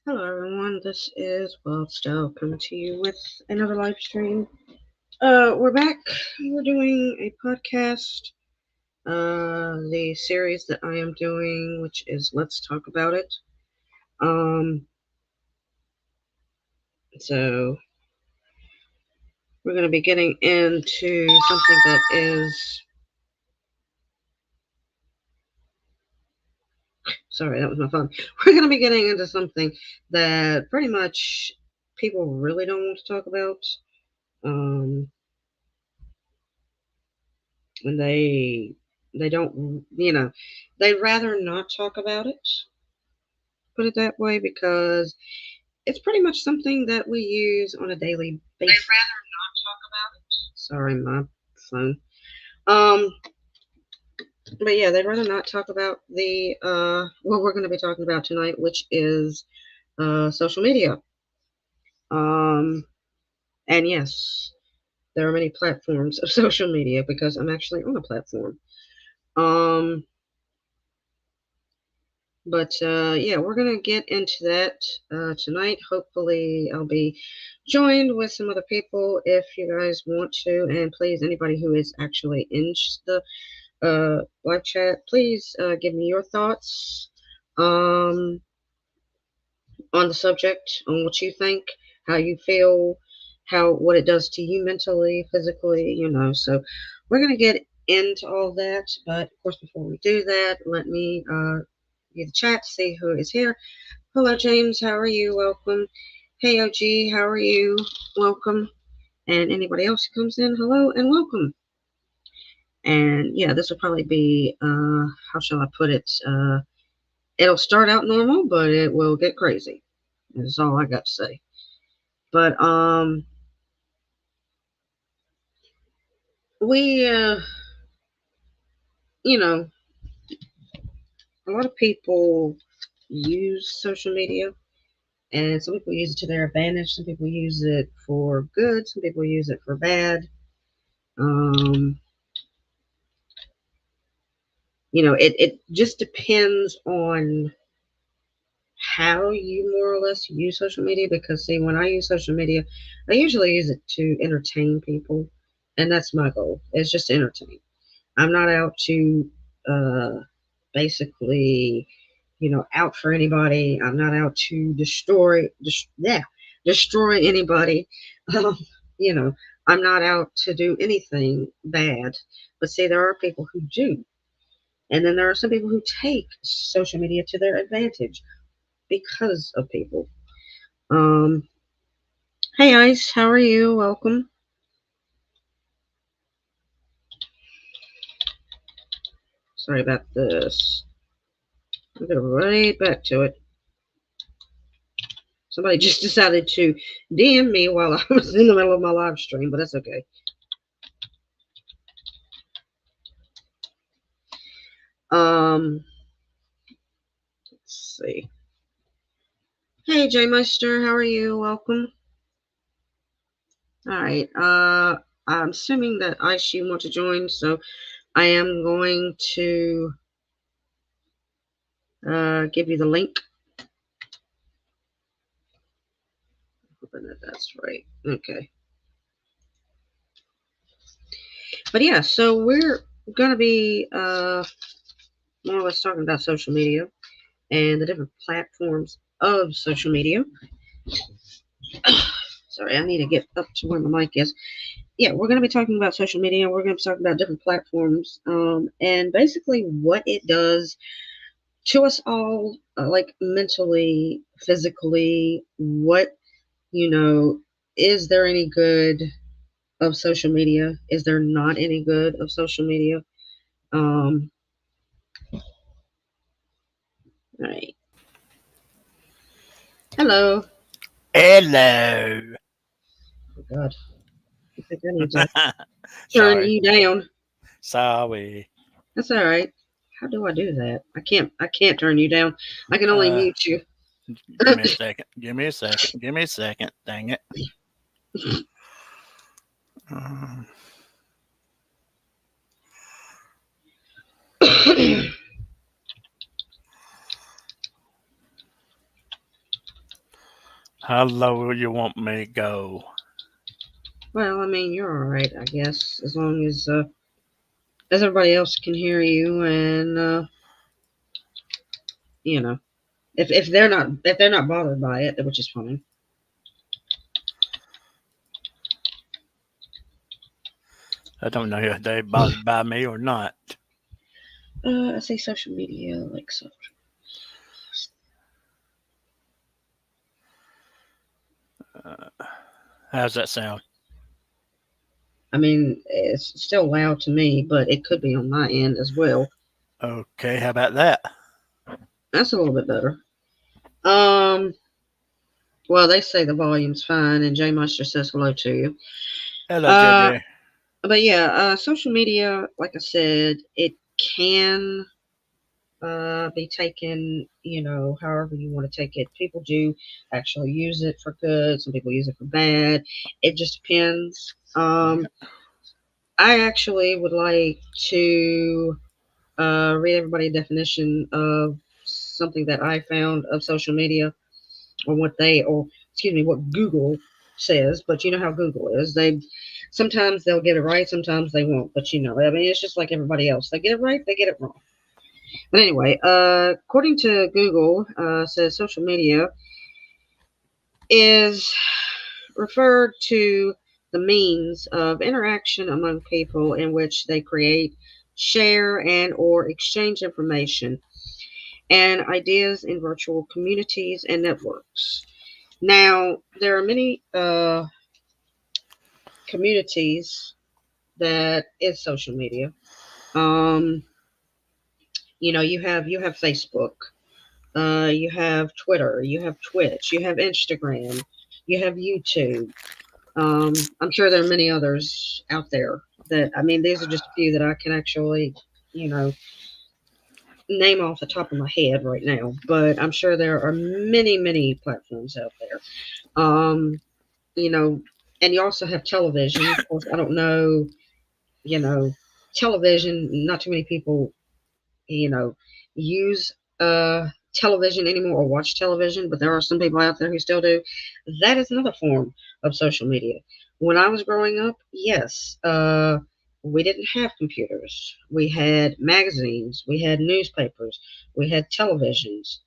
Hello everyone, this is Wild Style coming to you with another live stream. We're back. We're doing a podcast. The series that I am doing, which is Let's Talk About It. Um, so we're going to be getting into something that is. Sorry, that was my phone. We're going to be getting into something that pretty much people really don't want to talk about. Um, and they don't, they'd rather not talk about it, put it that way, because it's pretty much something that we use on a daily basis. They'd rather not talk about it. Sorry, my phone. Um, but yeah, they'd rather not talk about the what we're going to be talking about tonight, which is social media. Um, and yes, there are many platforms of social media because I'm actually on a platform. Um, But yeah, we're gonna get into that tonight. Hopefully, I'll be joined with some other people if you guys want to. And please, anybody who is actually in the live chat, please give me your thoughts um, on the subject, on what you think, how you feel, how what it does to you mentally, physically. So we're gonna get into all that. But of course, before we do that, let me view the chat, see who is here. Hello, James. How are you? Welcome. Hey, OG. How are you? Welcome. And anybody else who comes in, hello and welcome. And yeah, this will probably be, how shall I put it? It'll start out normal, but it will get crazy. That's all I got to say. But, we, you know, a lot of people use social media, and some people use it to their advantage. Some people use it for good. Some people use it for bad. Um, it just depends on how you more or less use social media. Because, see, when I use social media, I usually use it to entertain people, and that's my goal. It's just to entertain. I'm not out to uh, basically, out for anybody. I'm not out to destroy anybody. Um, you know, I'm not out to do anything bad. But see, there are people who do. And then there are some people who take social media to their advantage because of people. Um, hey, Ice, how are you? Welcome. Sorry about this. I'll get right back to it. Somebody just decided to DM me while I was in the middle of my live stream, but that's okay. Um, let's see. Hey, J Meister, how are you? Welcome. All right. I'm assuming that Ice you want to join, so I am going to give you the link. Hoping that that's right. Okay. But yeah, so we're going to be more or less talking about social media and the different platforms of social media. Sorry, I need to get up to where my mic is. Yeah, we're going to be talking about social media. We're going to be talking about different platforms and basically what it does to us all, like mentally, physically. What, you know, is there any good of social media? Is there not any good of social media? All right. Hello. Hello. Oh, God. I think I need to turn Sorry. you down. Sorry. That's all right. How do I do that? I can't turn you down. I can only Uh, mute you. give me a second. Give me a second. Give me a second. Dang it. Um, How low you want me to go? Well, I mean, you're all right, I guess, as everybody else can hear you, and you know, if they're not bothered by it, which is fine. I don't know if they bothered by me or not. I say social media like so. How's that sound? I mean, it's still loud to me, but it could be on my end as well. Okay, how about that? That's a little bit better. Um, well, they say the volume's fine, and Jay Meister says hello to you. Hello, Uh, JJ. but yeah, social media, like I said, it can be taken, however you want to take it. People do actually use it for good. Some people use it for bad. It just depends. I actually would like to read everybody a definition of something that I found of social media, or excuse me, what Google says. But you know how Google is. They sometimes they'll get it right, sometimes they won't. But I mean, it's just like everybody else. They get it right, they get it wrong. But anyway, according to Google, says social media is referred to the means of interaction among people in which they create, share, and or exchange information and ideas in virtual communities and networks. Now, there are many communities that is social media. Um, you have Facebook, you have Twitter, you have Twitch, you have Instagram, you have YouTube. I'm sure there are many others out there that, I mean, these are just a few that I can actually, you know, name off the top of my head right now. But I'm sure there are many, many platforms out there. Um, you know, and you also have television. Of course, I don't know, you know, television, not too many people, you know, use television anymore or watch television, but there are some people out there who still do. That is another form of social media. When I was growing up, yes, we didn't have computers. We had magazines, we had newspapers, we had televisions.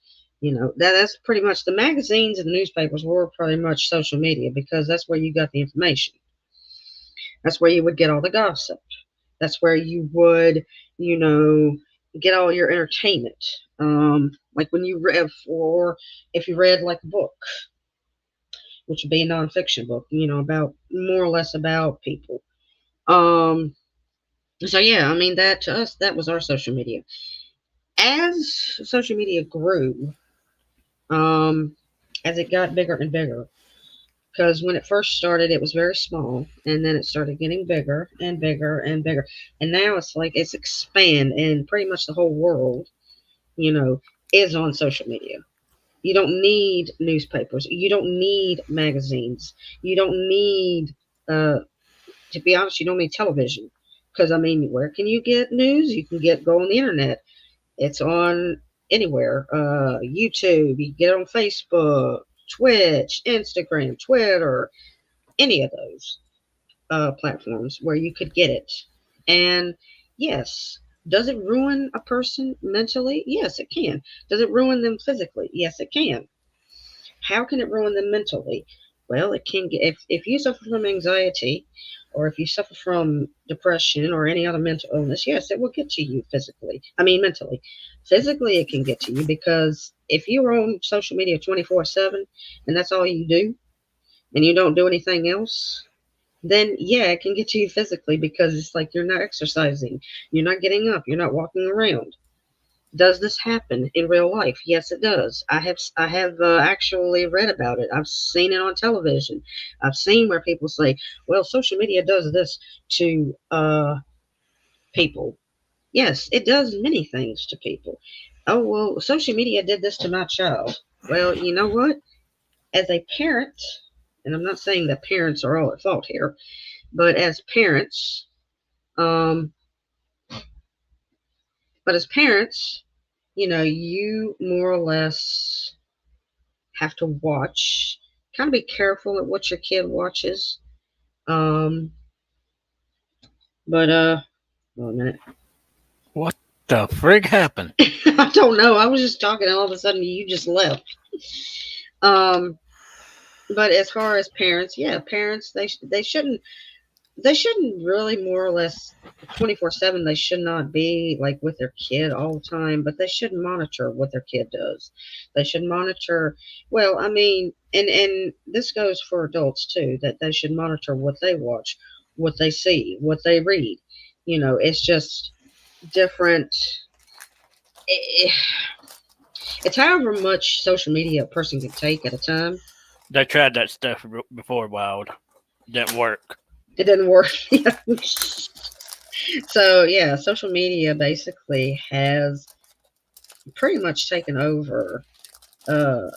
That's pretty much the magazines and newspapers were pretty much social media because that's where you got the information. That's where you would get all the gossip. That's where you would, you know, get all your entertainment. Like when you read, or if you read like a book, which would be a nonfiction book, about more or less about people. Um, so yeah, I mean that to us, that was our social media. As social media grew, um, as it got bigger and bigger, because when it first started, it was very small, and then it started getting bigger and bigger and bigger, and now it's like it's expand, and pretty much the whole world, you know, is on social media. You don't need newspapers. You don't need magazines. You don't need, to be honest, you don't need television. Because, I mean, where can you get news? You can go on the internet. It's on anywhere. YouTube, you can get it on Facebook, Twitch, Instagram, Twitter, any of those platforms where you could get it. And yes, does it ruin a person mentally? Yes, it can. Does it ruin them physically? Yes, it can. How can it ruin them mentally? Well, it can get, if you suffer from anxiety or if you suffer from depression or any other mental illness, yes, it will get to you physically. I mean, mentally. Physically, it can get to you because if you're on social media 24/7 and that's all you do and you don't do anything else, then yeah, it can get to you physically because it's like you're not exercising, you're not getting up, you're not walking around. Does this happen in real life? Yes, it does. I have actually read about it. I've seen it on television. I've seen where people say, "Well, social media does this to people." Yes, it does many things to people. Oh well, social media did this to my child. Well, you know what? As a parent, and I'm not saying that parents are all at fault here, but as parents, um, you more or less have to watch kind of be careful at what your kid watches. Um, but wait a minute. What the frig happened? I don't know. I was just talking, and all of a sudden you just left. Um, but as far as parents, yeah, parents they shouldn't really more or less 24/7. They should not be like with their kid all the time, but they should monitor what their kid does. They should monitor. Well, I mean, and this goes for adults too. That they should monitor what they watch, what they see, what they read. It's just different. eh, It's however much social media a person can take at a time. They tried that stuff before, Wild. Didn't work. It doesn't work. So yeah, social media basically has pretty much taken over uh,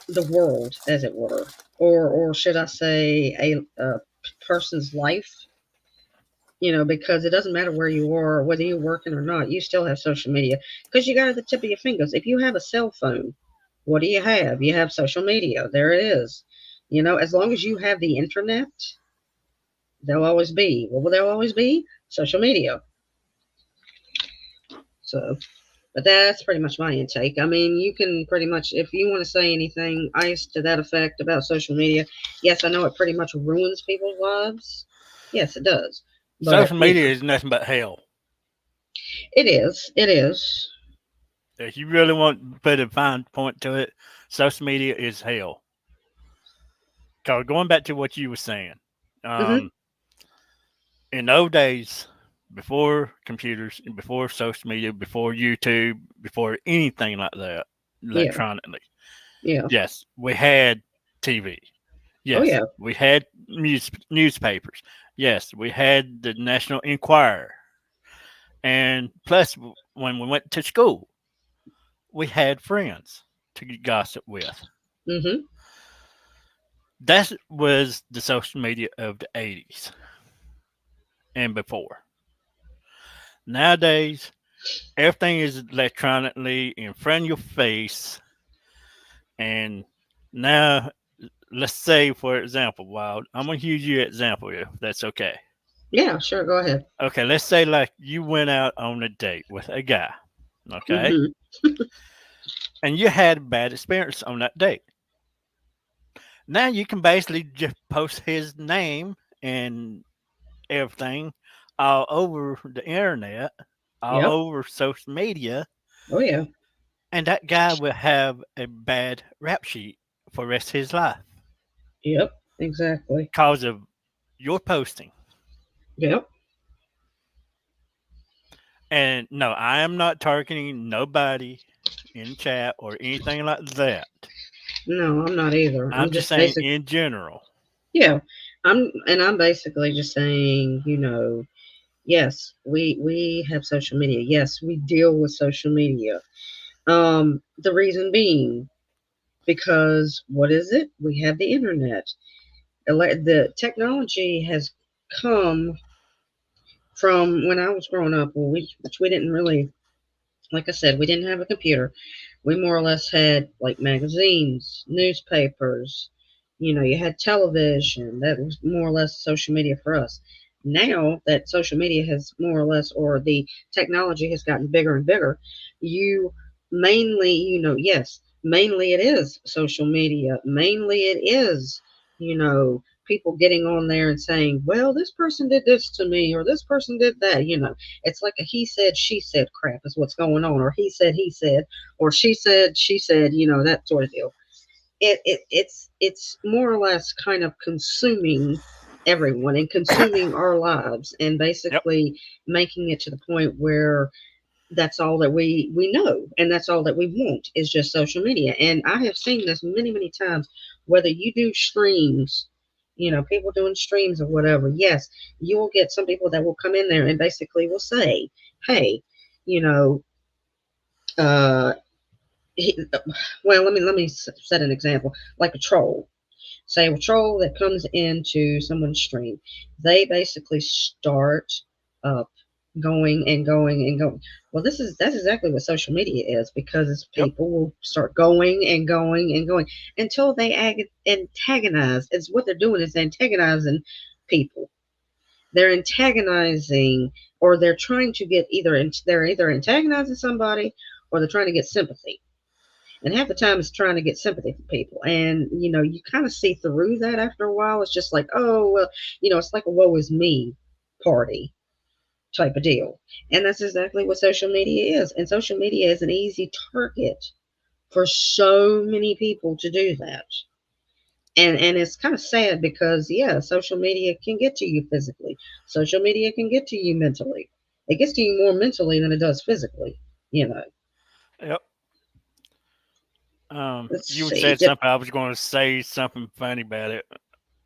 the world, as it were, or should I say, a person's life. Because it doesn't matter where you are, whether you're working or not, you still have social media because you got it at the tip of your fingers. If you have a cell phone, what do you have? You have social media. There it is. As long as you have the internet, there'll always be. What will there always be? Social media. So, but that's pretty much my intake. I mean, you can pretty much, if you want to say anything, Ice, to that effect about social media, yes, I know it pretty much ruins people's lives. Yes, it does. But Social media is nothing but hell. it is. It is. If you really want to put a fine point to it, social media is hell. Cause going back to what you were saying, Hmm. in those days, before computers, before social media, before YouTube, before anything like that, Yeah. electronically, Yeah. yes, we had TV. Oh, Yes, yeah. we had newspapers. Yes, we had the National Enquirer. And plus, when we went to school, we had friends to gossip with. Hmm. That was the social media of the 80s and before. Nowadays, everything is electronically in front of your face. And now, let's say, for example, Wild, I'm going to use your example if that's okay. Yeah, sure. Go ahead. Okay, let's say like you went out on a date with a guy, okay, Hmm. and you had a bad experience on that date. Now you can basically just post his name and everything all over the internet, all Yep. over social media, Oh, yeah. and that guy will have a bad rap sheet for the rest of his life Yep. Exactly. because of your posting. Yep. And no, I am not targeting nobody in chat or anything like that. No, I'm not either. I'm I'm just just saying basic. in general. Yeah. I'm basically just saying, yes, we have social media. Yes, we deal with social media. The reason being because what is it? We have the internet. The technology has come from when I was growing up, which we didn't really, like I said, we didn't have a computer. We more or less had like magazines, newspapers. You had television. That was more or less social media for us. Now that social media has more or less, or the technology has gotten bigger and bigger, you mainly, yes, mainly it is social media. Mainly it is, people getting on there and saying, well, this person did this to me, or this person did that. It's like a he said, she said crap is what's going on, or he said, or she said, that sort of deal. It's more or less kind of consuming everyone and consuming our lives and Yep. basically making it to the point where that's all that we know and that's all that we want is just social media. And I have seen this many times, whether you do streams, people doing streams or whatever. Yes, you will get some people that will come in there and basically will say, hey, you know uh he, well, let me set an example, like a troll. Say a troll that comes into someone's stream, they basically start up. going and going and going. Well, that's exactly what social media is, because it's Yep. people will start going and going and going until they antagonize. It's what they're doing is antagonizing people. They're antagonizing, or they're trying to get they're either antagonizing somebody, or they're trying to get sympathy. And half the time it's trying to get sympathy from people. And, you kind of see through that after a while. It's just like, oh, well, it's like a woe is me party type of deal. And that's exactly what social media is. And social media is an easy target for so many people to do that. And it's kind of sad because, yeah, social media can get to you physically. Social media can get to you mentally. It gets to you more mentally than it does physically, you know. Yep. Let's You see. said something. I was going to say something funny about it,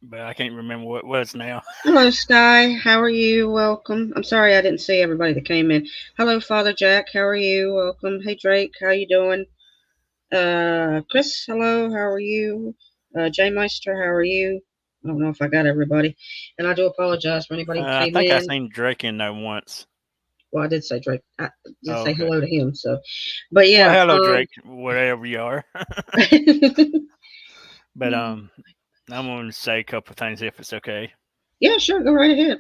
but I can't remember what it was now. Hello, Sky. How are you? Welcome. I'm sorry I didn't see everybody that came in. Hello, Father Jack. How are you? Welcome. Hey, Drake. How you doing? Chris. Hello. How are you? J Meister. How are you? I don't know if I got everybody, and I do apologize for anybody who I came think I in. seen Drake in there once. Well, I did say Drake. I did Oh, say okay. hello to him. So, but Well, yeah. hello, Drake, wherever you are. But I'm going to say a couple of things if it's okay. Yeah, sure. Go right ahead.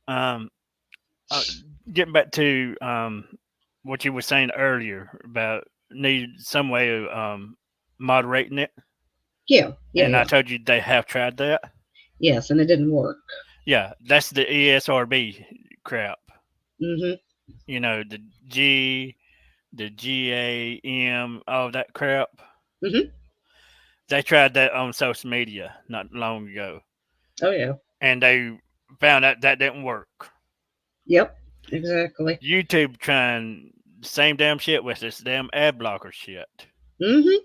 Um, uh, Getting back to what you were saying earlier about need some way of moderating it, Yeah. Yeah. and I Yeah. told you they have tried that. Yes, and it didn't work. Yeah, that's the ESRB crap. Mhm. You know, the GAM, all that crap. Mhm. They tried that on social media not long ago, Oh yeah. and they found out that didn't work. Yep. Exactly. YouTube trying the same damn shit with this damn ad blocker shit, Mhm.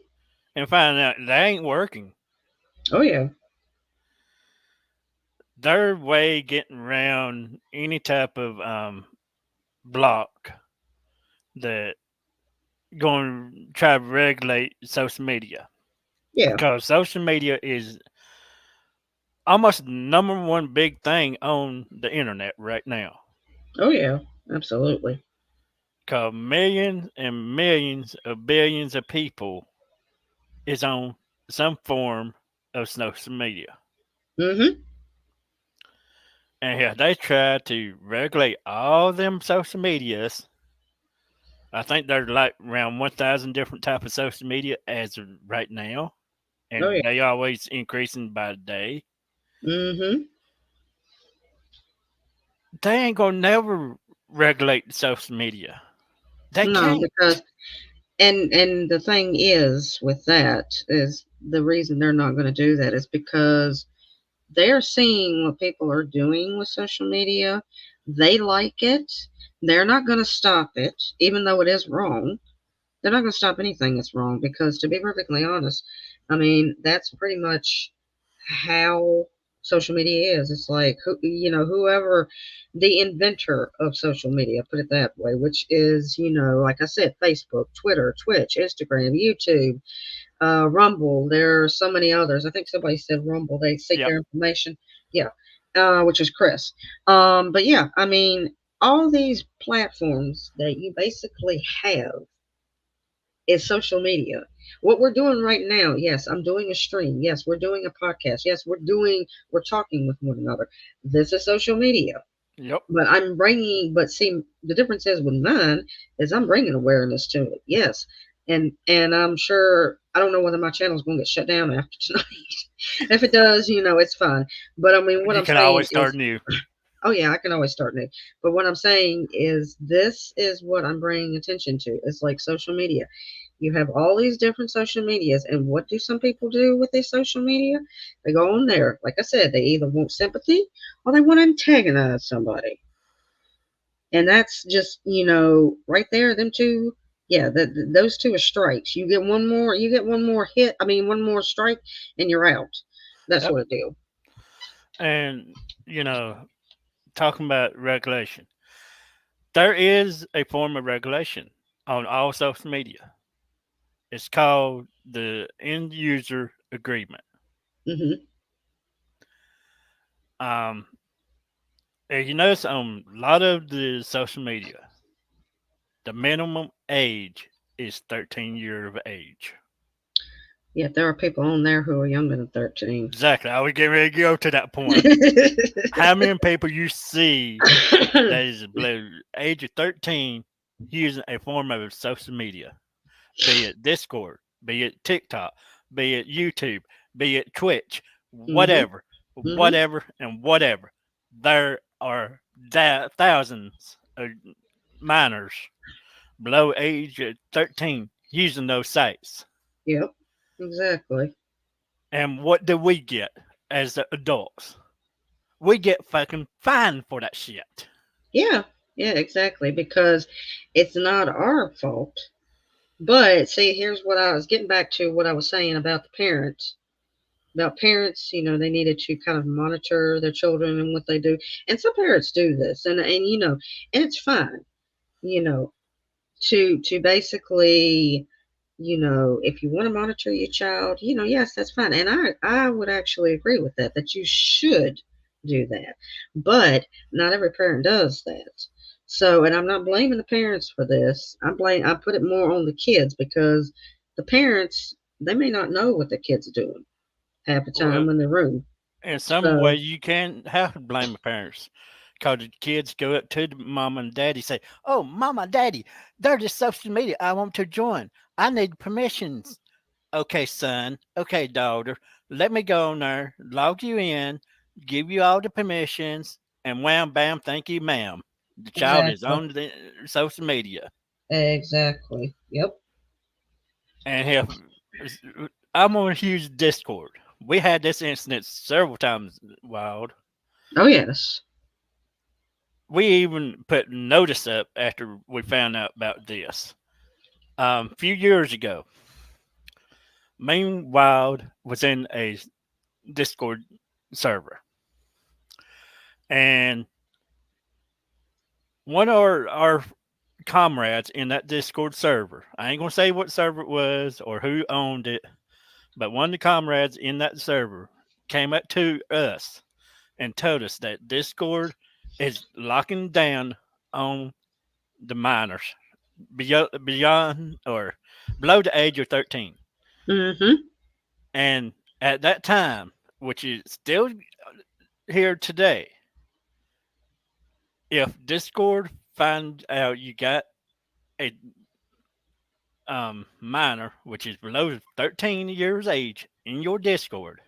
and finding out that ain't working. Oh yeah. Their way getting around any type of block that going to try to regulate social media, Yeah. because social media is almost the number one big thing on the internet right now. Oh yeah. Absolutely. Because millions and millions of billions of people is on some form of social media. Mhm. And yeah, they try to regulate all them social medias. I think there's like around 1,000 different type of social media as of right now, Oh and yeah. they always increasing by the day. Mhm. They ain't gonna never regulate the social media. They No, can't. because and the thing is with that is the reason they're not going to do that is because they're seeing what people are doing with social media. They like it. They're not going to stop it, even though it is wrong. They're not going to stop anything that's wrong because, to be perfectly honest, I mean, that's pretty much how social media is. It's like, whoever the inventor of social media, put it that way, which is, like I said, Facebook, Twitter, Twitch, Instagram, YouTube, Rumble. There are so many others. I think somebody said Rumble. They seek Yep. their information. Yeah. Which is Chris. But yeah, I mean, all these platforms that you basically have is social media. What we're doing right now, yes, I'm doing a stream. Yes, we're doing a podcast. Yes, we're talking with one another. This is social media. Yep. But see, the difference is with mine is I'm bringing awareness to it. Yes. And I'm sure, I don't know whether my channel's going to get shut down after tonight. If it does, it's fine. But I mean, what You I'm can saying always start is, new. oh yeah, I can always start new. But what I'm saying is, this is what I'm bringing attention to. It's like social media. You have all these different social medias, and what do some people do with their social media? They go on there. Like I said, they either want sympathy or they want to antagonize somebody. And that's just, right there, them two. Yeah, those two are strikes. You get one more hit. I mean, one more strike, and you're out. That Yep. sort of deal. And you know, talking about regulation, there is a form of regulation on all social media. It's called the end user agreement. Hmm. Um, You notice on a lot of the social media, the minimum age is 13 years of age. Yet there are people on there who are younger than 13. Exactly. I was getting ready to go to that point. How many people you see that is below age of 13 using a form of social media, be it Discord, be it TikTok, be it YouTube, be it Twitch, hmm whatever, hmm whatever, and whatever. There are thousands of minors below age of 13 using those sites. Yep, exactly. And what do we get as the adults? We get fucking fined for that shit. Yeah, yeah, exactly. Because it's not our fault. But see, here's what I was getting back to what I was saying about the parents. About parents, they needed to kind of monitor their children and what they do. And some parents do this, and it's fine, you know, to basically, if you want to monitor your child, yes, that's fine. And I would actually agree with that you should do that. But not every parent does that. So, and I'm not blaming the parents for this. I put it more on the kids because the parents, they may not know what the kids are doing half the Well, time in the room. in some way, So, you can have to blame the parents. Because the kids go up to the mom and daddy, say, "Oh, mama, daddy, they're just social media. I want to join. I need permissions." Okay, son. Okay, daughter. Let me go on there, log you in, give you all the permissions, and wham, bam, thank you, ma'am. The child is exactly. on the social media. Exactly. Yep. And if I'm on a huge Discord, we had this incident several times, Wild. Oh, yes. We even put notice up after we found out about this. A few years ago, Main Wild was in a Discord server, and one of our comrades in that Discord server, I ain't gonna say what server it was or who owned it, but one of the comrades in that server came up to us and told us that Discord is locking down on the minors beyond or below the age of 13. Mm-hmm. And at that time, which is still here today, if Discord finds out you got a minor, which is below 13 years age, in your Discord,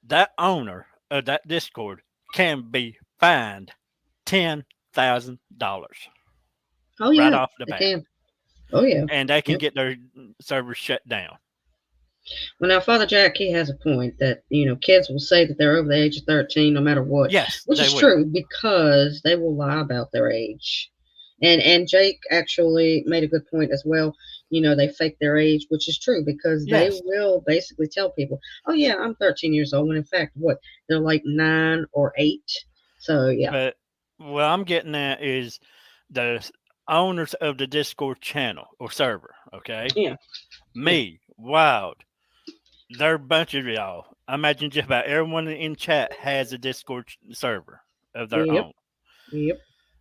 that owner of that Discord can be fined $10,000 Oh, right yeah. off the They bat, can. Oh, yeah. and they can Yep. get their servers shut down. Well, now, Father Jack, he has a point that, kids will say that they're over the age of 13 no matter what, Yes, which they is will. true because they will lie about their age. And Jake actually made a good point as well. They fake their age, which is true because they Yes, will basically tell people, "Oh yeah, I'm 13 years old," when in fact, what, they're like 9 or 8. So yeah, but what I'm getting at is the owners of the Discord channel or server. Okay, yeah, yeah, me, Wild, they're a bunch of y'all. I imagine just about everyone in chat has a Discord server of their yep, own. yep.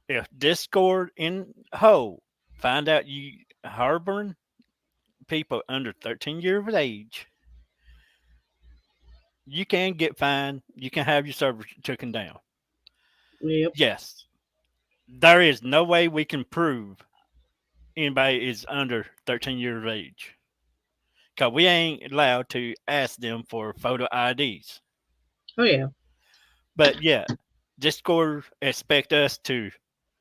If Discord in whole find out you harboring people under 13 years of age, you can get fined. You can have your server taken down. Yep. Yes, there is no way we can prove anybody is under 13 years of age because we ain't allowed to ask them for photo IDs. Oh yeah. But yeah, Discord expect us to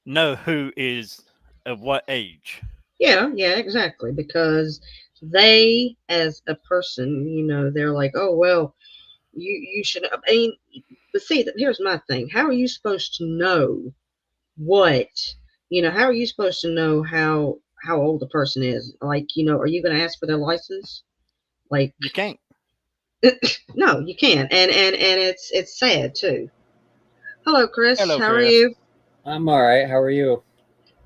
know who is of what age. Yeah, yeah, exactly. Because they, as a person, they're like, oh well, you should. I mean, but see, here's my thing. How are you supposed to know what? How are you supposed to know how old the person is? Like, are you going to ask for their license? Like, You can't. no, you can't. And it's sad too. Hello, Chris. Hello, How are Chris. you? I'm all right. How are you?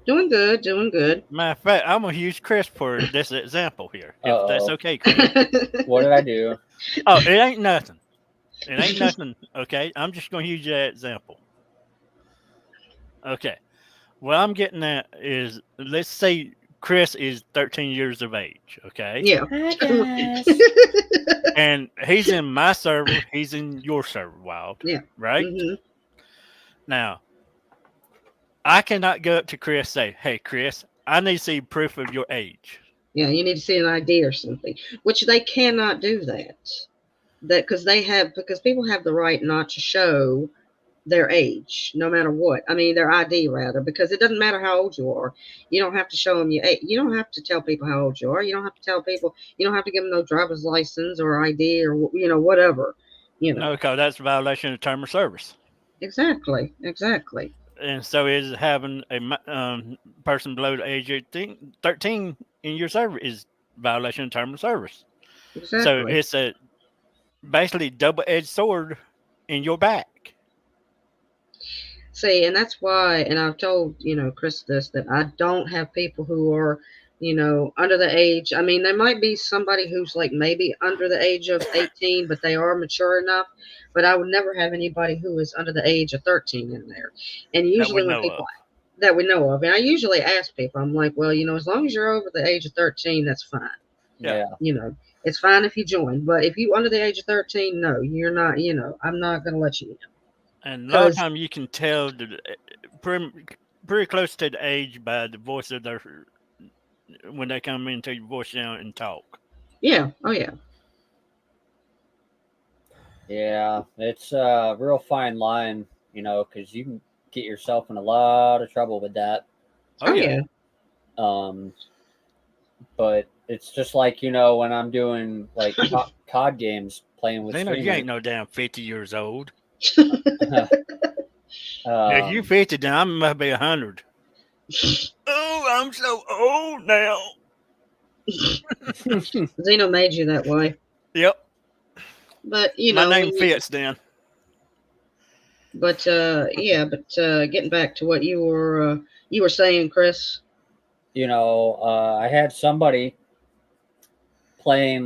Doing good. Doing good. Matter of fact, I'm gonna use Chris for this example here, if that's Uh-oh. okay, Chris. What did I do? Oh, it ain't nothing. It ain't nothing. Okay, I'm just gonna use that example. Okay. What I'm getting at is, let's say Chris is 13 years of age. Okay. Yeah. Hi guys. And he's in my server. He's in your server, Wild. Yeah. Right. Hmm. Now, I cannot go up to Chris say, "Hey, Chris, I need to see proof of your age." Yeah, you need to see an ID or something, which they cannot do that. Because people have the right not to show their age, no matter what. I mean, their ID rather, because it doesn't matter how old you are. You don't have to show them your age. You don't have to tell people how old you are. You don't have to tell people. You don't have to give them no driver's license or ID or whatever. No, because that's a violation of term of service. Exactly. And so is having a person below the age of 13 in your server is violation of term of service. So Exactly. it's a basically double-edged sword in your back. See, and that's why, and I've told, Chris this, that I don't have people who are, under the age. I mean, there might be somebody who's like maybe under the age of 18, but they are mature enough. But I would never have anybody who is under the age of 13 in there. And That we usually when know people of. that we know of, and I usually ask people, I'm like, well, as long as you're over the age of 13, that's fine. Yeah. Yeah. It's fine if you join, but if you under the age of 13, no, you're not. I'm not gonna let you in. And a lot of Because times you can tell pretty close to the age by the voice of their when they come into your voice down and talk. yeah, oh yeah. Yeah, it's a real fine line, because you can get yourself in a lot of trouble with that. Oh yeah. But it's just like, when I'm doing like COD games playing with They know you streamers. ain't no damn 50 years old. um, If you 50, then I must be 100. Oh, I'm so old now. Zeno made you that way. Yep. But My name when fits then. getting back to what you were saying, Chris. I had somebody playing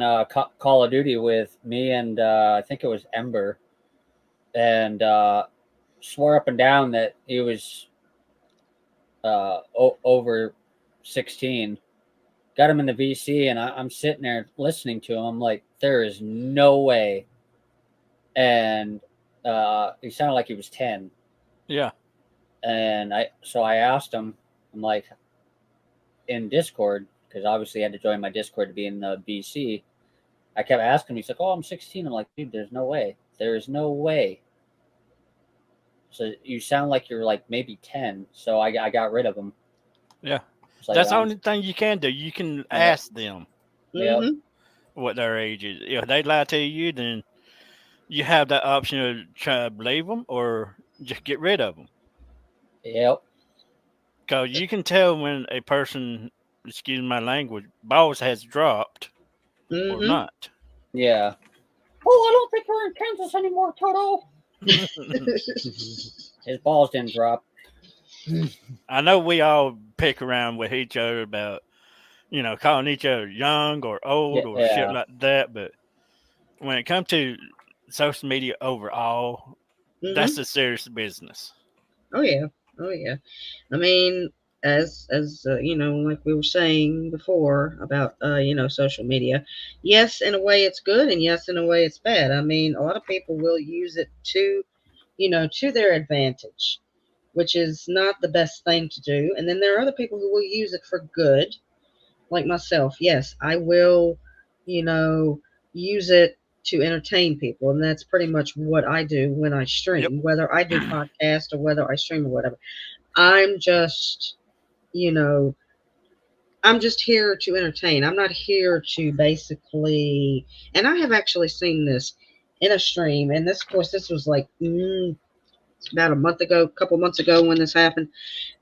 Call of Duty with me and I think it was Ember, and swore up and down that he was over 16. Got him in the VC, and I'm sitting there listening to him. I'm like, there is no way. And he sounded like he was 10. Yeah. And I asked him, I'm like, in Discord, because obviously I had to join my Discord to be in the BC. I kept asking him. He's like, "Oh, I'm 16." I'm like, "Dude, there's no way. There is no way." So you sound like you're like maybe 10. So I got rid of him. Yeah. It's like, That's the only thing you can do. You can ask them Yep. Hmm. what their age is. If they lie to you, then you have that option to try to believe them or just get rid of them. Yep. Because you can tell when a person, excuse my language, balls has dropped or Hmm. not. Yeah. Oh, I don't think we're in Kansas anymore, Toto. His balls didn't drop. I know we all pick around with each other about, calling each other young or old or shit Yeah. like that. But when it comes to social media overall, that's a serious business. Oh yeah. I mean, as like we were saying before about social media. Yes, in a way it's good, and yes, in a way it's bad. I mean, a lot of people will use it to their advantage, which is not the best thing to do. And then there are other people who will use it for good, like myself. Yes, I will, use it to entertain people, and that's pretty much what I do when I stream, Yep. whether I do podcast or whether I stream or whatever. I'm just, you know, I'm just here to entertain. I'm not here to basically, and I have actually seen this in a stream, and this, of course, this was like about a month ago, a couple months ago when this happened,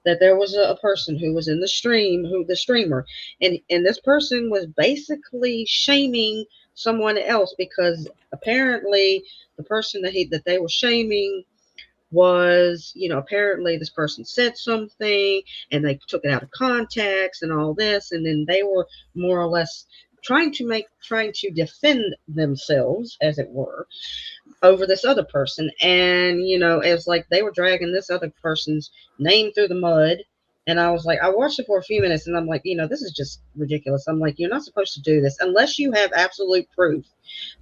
that there was a person who was in the stream, the streamer, and this person was basically shaming someone else because apparently the person that they were shaming was, apparently this person said something and they took it out of context and all this, and then they were more or less trying to defend themselves, as it were, over this other person. And, it was like they were dragging this other person's name through the mud. And I was like, I watched it for a few minutes and I'm like, this is just ridiculous. I'm like, you're not supposed to do this unless you have absolute proof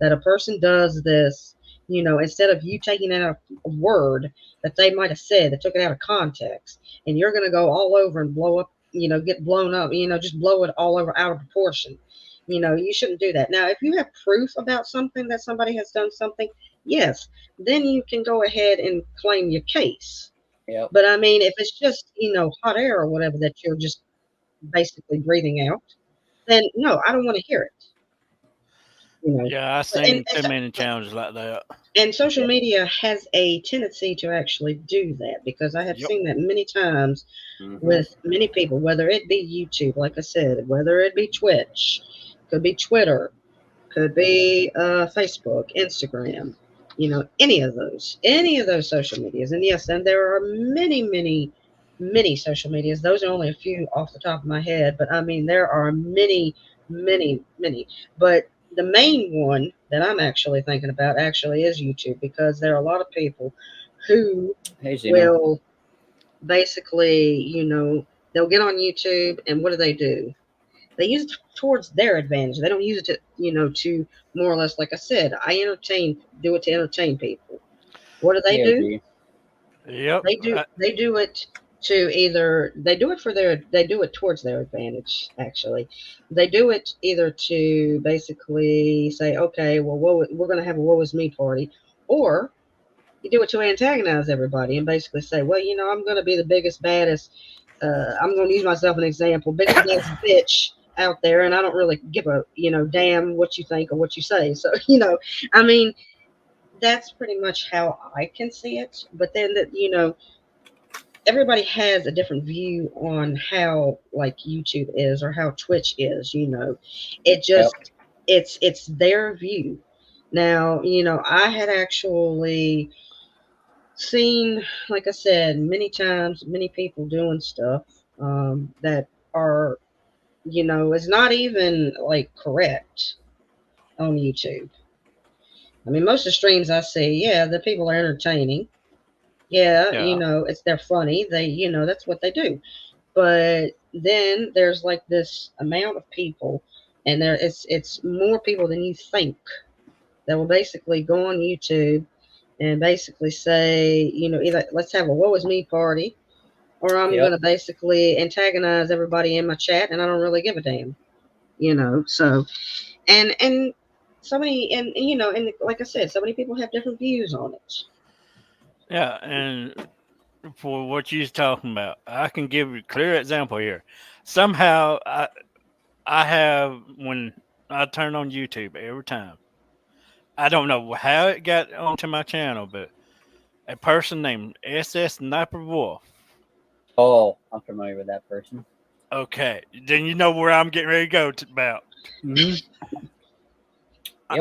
that a person does this, instead of you taking out a word that they might have said that took it out of context, and you're going to go all over and blow up, get blown up, just blow it all over out of proportion. You shouldn't do that. Now, if you have proof about something that somebody has done something, yes, then you can go ahead and claim your case. Yep. But I mean, if it's just, hot air or whatever that you're just basically breathing out, then no, I don't want to hear it. Yeah, I've seen too many challenges like that. And social media has a tendency to actually do that, because I have seen that many times with many people, whether it be YouTube, like I said, whether it be Twitch, could be Twitter, could be Facebook, Instagram, any of those social medias. And yes, and there are many social medias. Those are only a few off the top of my head, but I mean, there are many. But the main one that I'm actually thinking about actually is YouTube, because there are a lot of people who will basically, they'll get on YouTube, and what do? They use it towards their advantage. They don't use it to, to more or less, like I said, do it to entertain people. What do? Yep. They do it to either, they do it towards their advantage, actually. They do it either to basically say, okay, well, we're going to have a woe is me party, or you do it to antagonize everybody and basically say, well, I'm going to be the biggest, baddest, I'm going to use myself as an example, biggest, baddest bitch out there, and I don't really give a, damn what you think or what you say. So, I mean, that's pretty much how I can see it. But then, everybody has a different view on how, like, YouTube is or how Twitch is. It just it's their view. Now, I had actually seen, like I said, many times, many people doing stuff that are, is not even like correct on YouTube. I mean, most of the streams I see, the people are entertaining. Yeah. They're funny. They, that's what they do. But then there's like this amount of people, and it's more people than you think, that will basically go on YouTube and basically say, either let's have a woe is me party, or I'm going to basically antagonize everybody in my chat, and I don't really give a damn, so, and so many, and like I said, so many people have different views on it. Yeah, and for what you're talking about, I can give you a clear example here. Somehow, I have, when I turn on YouTube every time, I don't know how it got onto my channel, but a person named SS Sniper Wolf. Oh, I'm familiar with that person. Okay, then you know where I'm getting ready to go about. Yep.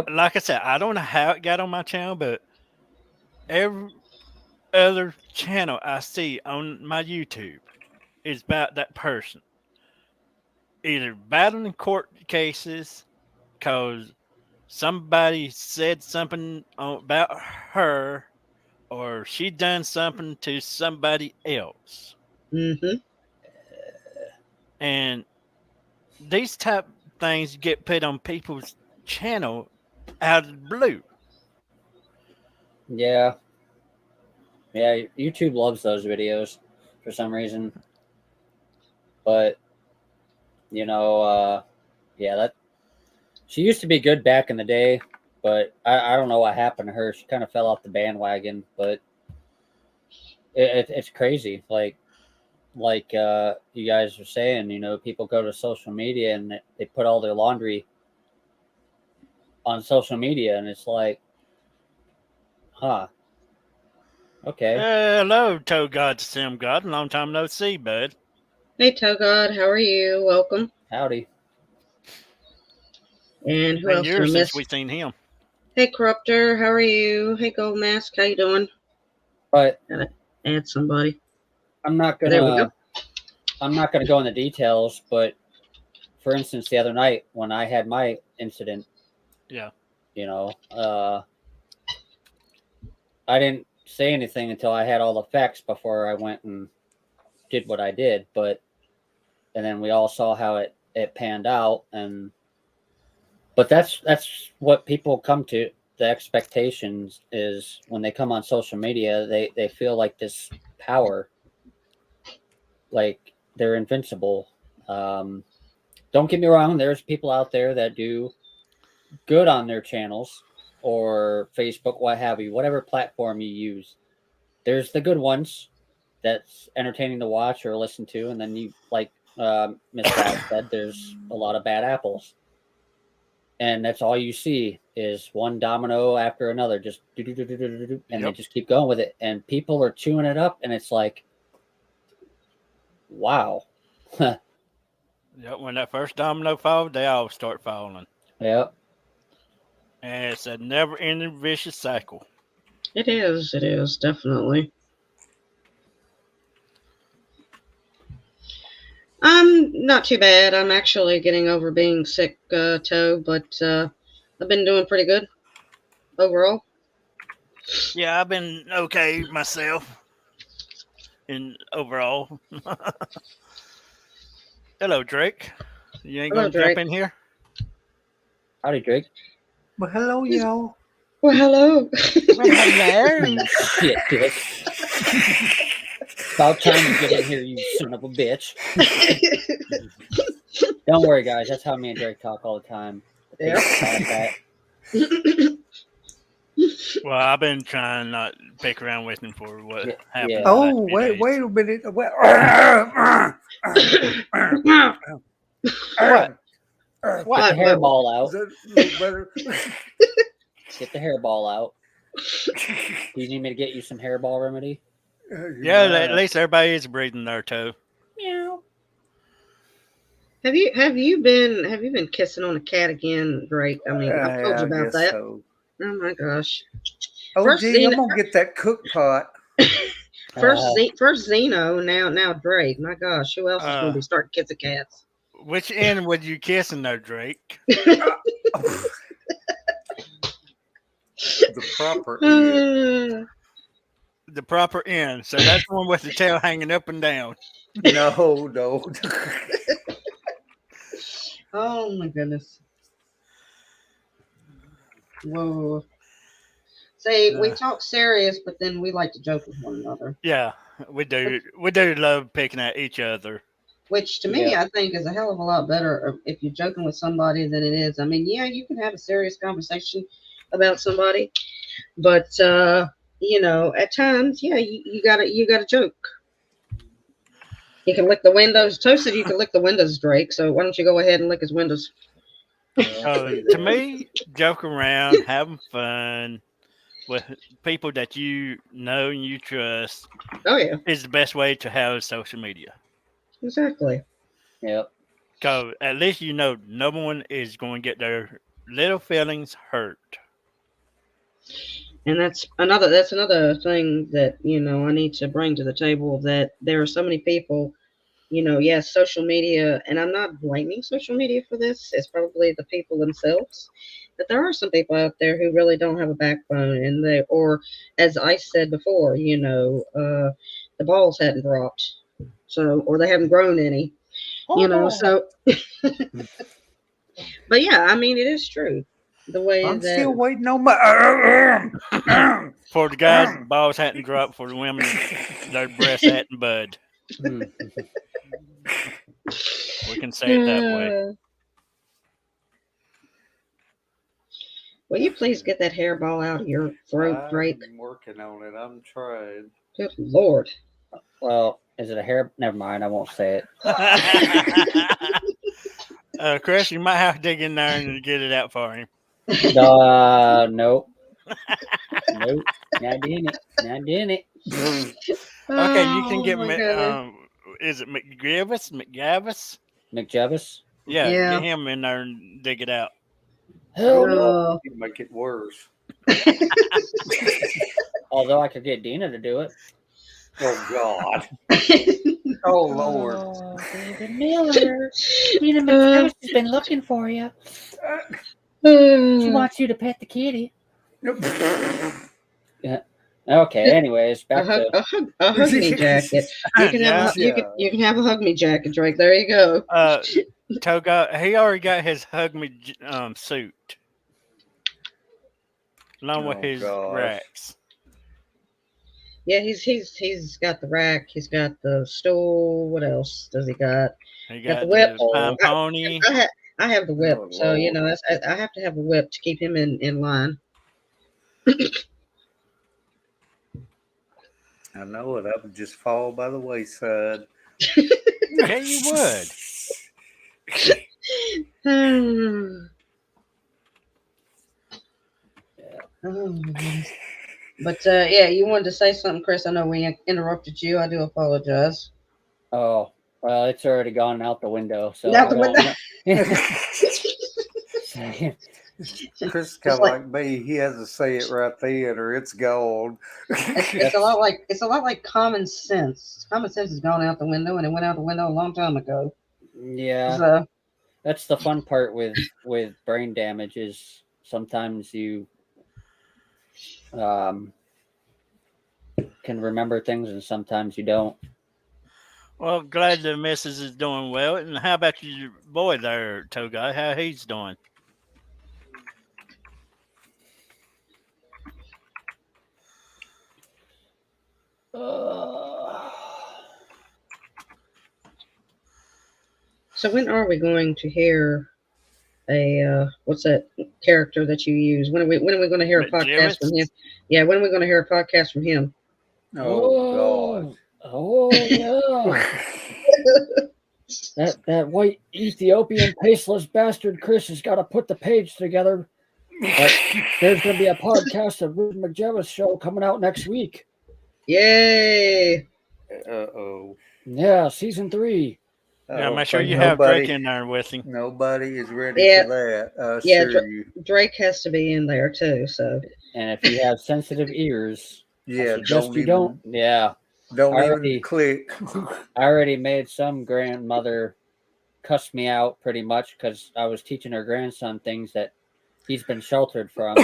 Like I said, I don't know how it got on my channel, but every other channel I see on my YouTube is about that person. Either battling court cases because somebody said something about her, or she done something to somebody else. And these type of things get put on people's channel out of the blue. Yeah, YouTube loves those videos for some reason. But that she used to be good back in the day, but I don't know what happened to her. She kind of fell off the bandwagon. But it's crazy. Like you guys are saying, people go to social media and they put all their laundry on social media, and it's like, huh. Okay. Hello, Toe God, Sim God. Long time no see, bud. Hey, Toe God, how are you? Welcome. Howdy. And who else? Years since we've seen him. Hey, Corruptor, how are you? Hey, Gold Mask, how you doing? But gotta add somebody. I'm not gonna. There we go. I'm not gonna go into details, but for instance, the other night when I had my incident, I didn't say anything until I had all the facts before I went and did what I did. And then we all saw how it panned out, but that's what people come to. The expectations is when they come on social media, they feel like this power, like they're invincible. Don't get me wrong, there's people out there that do good on their channels or Facebook, what have you, whatever platform you use. There's the good ones that's entertaining to watch or listen to, and then you, like Miss Val said, there's a lot of bad apples. And that's all you see is one domino after another, just and they just keep going with it. And people are chewing it up, and it's like, wow. Yep, when that first domino falls, they all start falling. Yep. And it's a never-ending vicious cycle. It is, definitely. I'm not too bad. I'm actually getting over being sick, Toe, but I've been doing pretty good overall. Yeah, I've been okay myself in overall. Hello, Drake. You ain't Hello, going to jump Drake. in here? Howdy, Drake. Well, hello, y'all. Well, hello. Hello. Shit, Dick. About time you get in here, you son of a bitch. Don't worry, guys. That's how me and Drake talk all the time. Yeah. Well, I've been trying not to pick around with him for what happened. Yeah. Oh, the last few days. wait a minute. What? Get the What? hairball out. Better. Get the hairball out. Do you need me to get you some hairball remedy? Yeah, at least everybody is breathing their toe. Meow. Have you been kissing on a cat again, Drake? I mean, I've told you about that. So. Oh my gosh. Oh, First gee, I'm Xeno- gonna get that cook pot. First Zeno, now Drake. My gosh, who else is going to be starting kissing cats? Which end would you kissing there, Drake? The proper end. The proper end. So that's one with the tail hanging up and down. No. Oh my goodness. Whoa. See, we talk serious, but then we like to joke with one another. Yeah, we do. We do love picking at each other. Which to me, I think is a hell of a lot better if you're joking with somebody than it is. I mean, yeah, you can have a serious conversation about somebody, but you know, at times, yeah, you gotta joke. You can lick the windows. Toast said you can lick the windows, Drake. So why don't you go ahead and lick his windows? To me, joking around, having fun with people that you know and you trust Oh yeah, is the best way to have social media. exactly. Yep. Because at least you know no one is going to get their little feelings hurt. And that's another thing that, you know, I need to bring to the table, that there are so many people, you know, yes, social media, and I'm not blaming social media for this. It's probably the people themselves. But there are some people out there who really don't have a backbone, and or as I said before, you know, the balls hadn't dropped, so, or they haven't grown any, you know, so. But yeah, I mean, it is true. The way I'm that still waiting on my. For the guys, balls hadn't dropped. For the women, their breasts hadn't bud. We can say it that way. Will you please get that hairball out of your throat, Drake? I'm working on it. I'm trying. Good Lord. Well, is it a hair? Never mind. I won't say it. Chris, you might have to dig in there and get it out for him. Nope. Nope. Not doing it. Not doing it. Okay, you can get Oh, my goodness. is it McGavis? McJevis? Yeah, Yeah. get him in there and dig it out. Hell no. Oh, You make it worse. Although I could get Dina to do it. Oh God. Oh Lord. Oh, David Miller. Dina McJevis has been looking for you. She wants you to pet the kitty. Okay. Anyways, A back hug, to a hug me jacket. You can have Yeah. you can have a hug me jacket, Drake. There you go. Toga, he already got his hug me suit along with Oh, his gosh. racks. Yeah, he's got the rack. He's got the stool. What else does he got? He Got the got whip. the pine pony. I have the whip, Oh, so you Lord. know I have to have a whip to keep him in line. I know it. I would just fall by the wayside. Yeah, you would. Oh, my goodness. But yeah, you wanted to say something, Chris. I know we interrupted you. I do apologize. oh well, it's already gone out the window. So Out I the don't window. know. Chris kind of like me. He has to say it right then, or it's gone. It's a lot like common sense. Common sense has gone out the window, and it went out the window a long time ago. Yeah, So, that's the fun part with brain damage is sometimes you can remember things and sometimes you don't. Well, glad the missus is doing well. And how about your boy there, Toga? How he's doing? so when are we going to hear a what's that character that you use? When are we going to hear a podcast from him? Yeah, when are we going to hear a podcast from him? Oh, Oh yeah. That white Ethiopian pasteless bastard Chris has got to put the page together. But there's going to be a podcast of Ruben McJevis show coming out next week. Yay! Uh-oh. Yeah, season 3. Yeah, Oh, make sure think you have Drake in there with him. Nobody is ready Yeah. for that. I Yeah, assure you. Drake has to be in there too. So And if you have sensitive ears, Yeah, just you don't. Yeah, Don't Already. even click. I already made some grandmother cuss me out pretty much because I was teaching her grandson things that he's been sheltered from.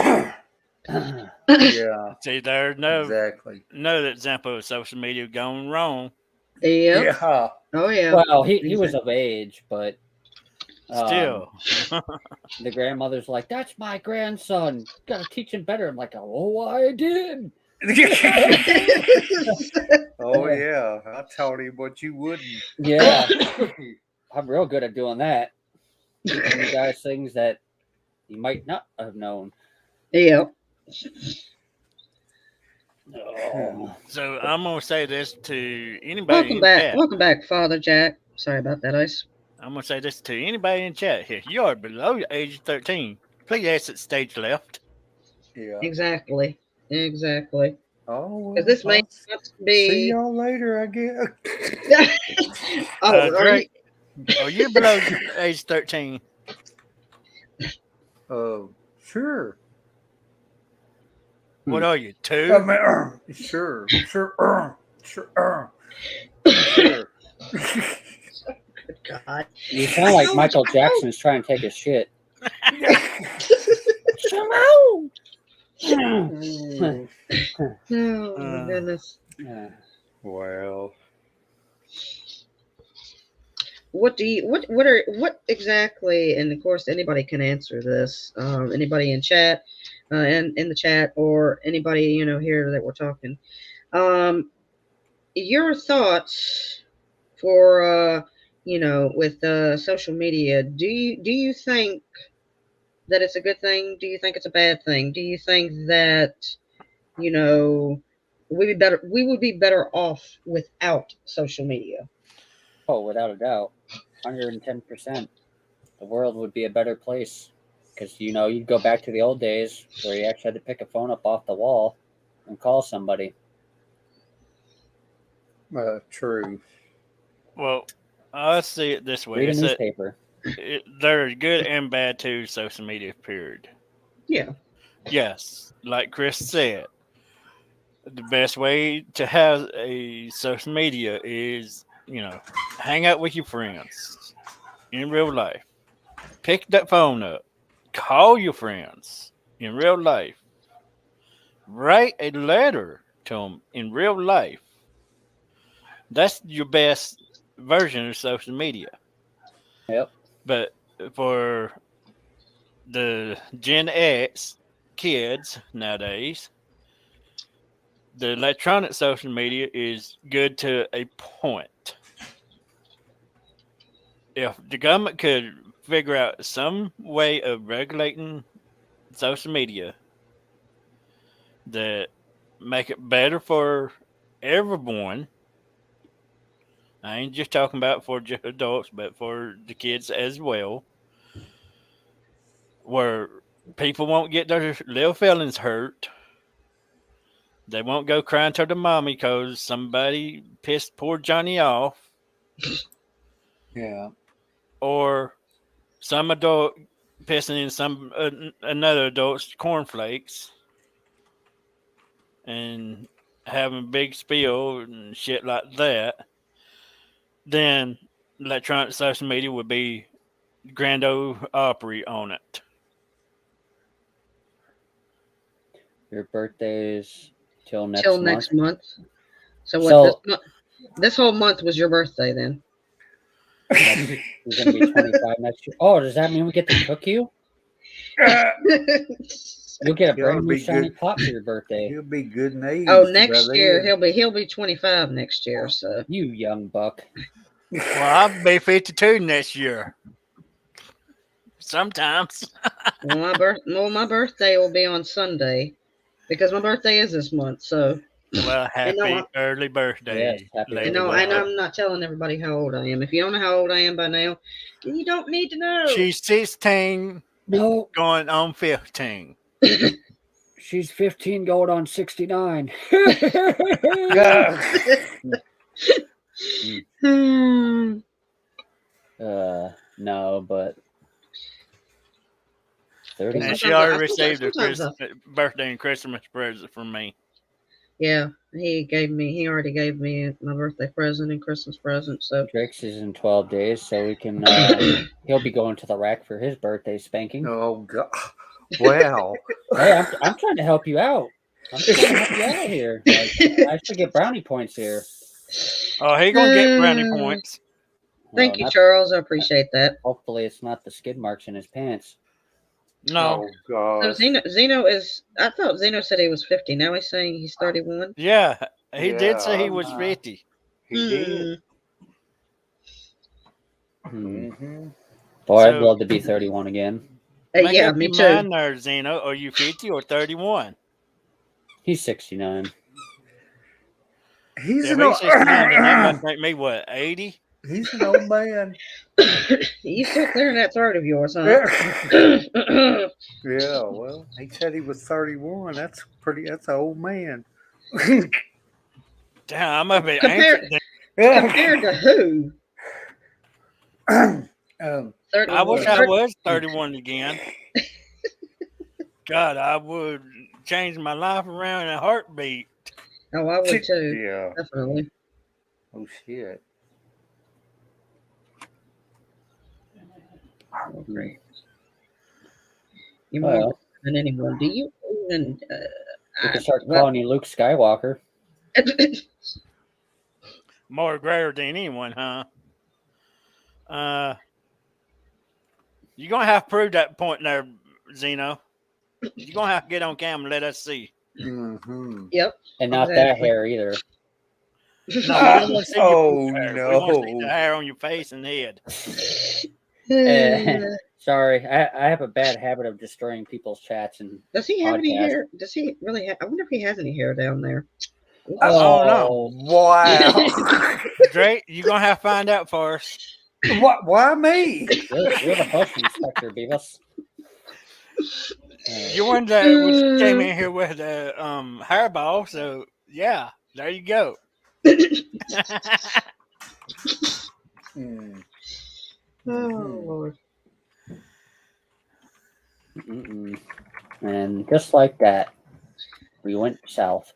Yeah, See, there's no exactly. example of social media going wrong. yep. Yeah. Oh yeah. Well, he was of age, but Still, the grandmother's like, "That's my grandson. Gotta teach him better." I'm like, "Oh, I did." Oh yeah, I taught him what you wouldn't. Yeah, I'm real good at doing that. Teaching you guys things that you might not have known. Yep. Oh. so I'm gonna say this to anybody Welcome in back. chat. Welcome back, Father Jack. Sorry about that, Ice. I'm gonna say this to anybody in chat. If you are below the age of 13, please exit stage left. Yeah. Exactly. Exactly. Oh, Because this may I'll not see be. y'all later, I guess. Oh, are Drake, you? are you below the age 13? Sure. What are you, 2? Sure. Sure. Sure. Good God. You sound like Michael Jackson's trying to take a shit. Mm, Oh my goodness. Yeah. well, What exactly? And of course, anybody can answer this. Anybody in chat, and in the chat, or anybody here that we're talking. Your thoughts for with social media. Do you think that it's a good thing? Do you think it's a bad thing? Do you think that we would be better off without social media? Oh, without a doubt, 110%. The world would be a better place because you'd go back to the old days where you actually had to pick a phone up off the wall and call somebody. true. Well, I see it this way. Read a It's that newspaper. there's good and bad to social media, period. Yeah. Yes, like Chris said, the best way to have a social media is, hang out with your friends in real life. Pick that phone up. Call your friends in real life. Write a letter to them in real life, that's your best version of social media. Yep. But for the Gen X kids nowadays, the electronic social media is good to a point. If the government could figure out some way of regulating social media that make it better for everyone, I ain't just talking about for just adults, but for the kids as well, where people won't get their little feelings hurt. They won't go crying to the mommy because somebody pissed poor Johnny off, Yeah. or some adult pissing in some another adult's cornflakes and having a big spill and shit like that. Then electronic social media would be Grand Ole Opry on it. Your birthday's till next Till month. next month. So what? So- This whole month was your birthday then? He's gonna be 25 next year. Oh, does that mean we get to cook you? You'll get a Yeah, brand it'll new be shiny good. pot for your birthday. He'll be good in age. Oh, next by year then. he'll be 25 next year. So You young buck. Well, I'll be 52 next year. Sometimes. my birthday will be on Sunday because my birthday is this month. So Well, happy what? early birthday. Yes, happy lady. and no, early and I'm not telling everybody how old I am. If you don't know how old I am by now, then you don't need to know. She's 16 No, going on 15. she's 15 going on 69. Hmm. No, but 30. And she Sometimes already I- received a sometimes birthday and Christmas present from me. Yeah, he already gave me my birthday present and Christmas present. So Drake's is in 12 days, so we can. He'll be going to the rack for his birthday spanking. Oh God! Wow. Hey, I'm trying to help you out. I'm trying to help you out here. Like, I should get brownie points here. Oh, he gonna get brownie points. thank Well, you, not- Charles. I appreciate that. Hopefully, it's not the skid marks in his pants. No. Oh God. So Zeno is. I thought Zeno said he was 50. Now he's saying he's 31. Yeah, he did say he Yeah, was 50. He did. Hmm. Mm-hmm. Boy, I'd So- love to be 31 again. Make Yeah, up me your too. mind there, Zeno. Are you 50 or 31? He's 69. He's If an he's old, 69, then that must make me, what, 80? he's an old man. You still clearing that throat of yours, huh? Yeah, well, he said he was 31. That's an old man. Damn, I must be Compare- ancient. Compared to who? 31. I wish I was 31 again. God, I would change my life around in a heartbeat. Oh, I would too. Yeah. Definitely. Oh shit. Oh, great. You're more Well, than anyone. Do you even? we can start well- calling you Luke Skywalker. More grayer than anyone, huh? You're going to have to prove that point there, Zeno. You're going to have to get on camera and let us see. Mm-hmm. Yep. And not that Exactly. hair either. No, we don't want to see your Oh, hair. We want to see no. the hair on your face and head. Sorry, I have a bad habit of destroying people's chats and Does he have any podcast. hair? Does he really have? I wonder if he has any hair down there. Oh, no. Wow. Drake, you're going to have to find out for us. What? Why me? You're the bush inspector, Beavis. You one that was came in here with a hairball, so yeah, there you go. Mm. Oh Lord. Mm-mm. And just like that, we went south.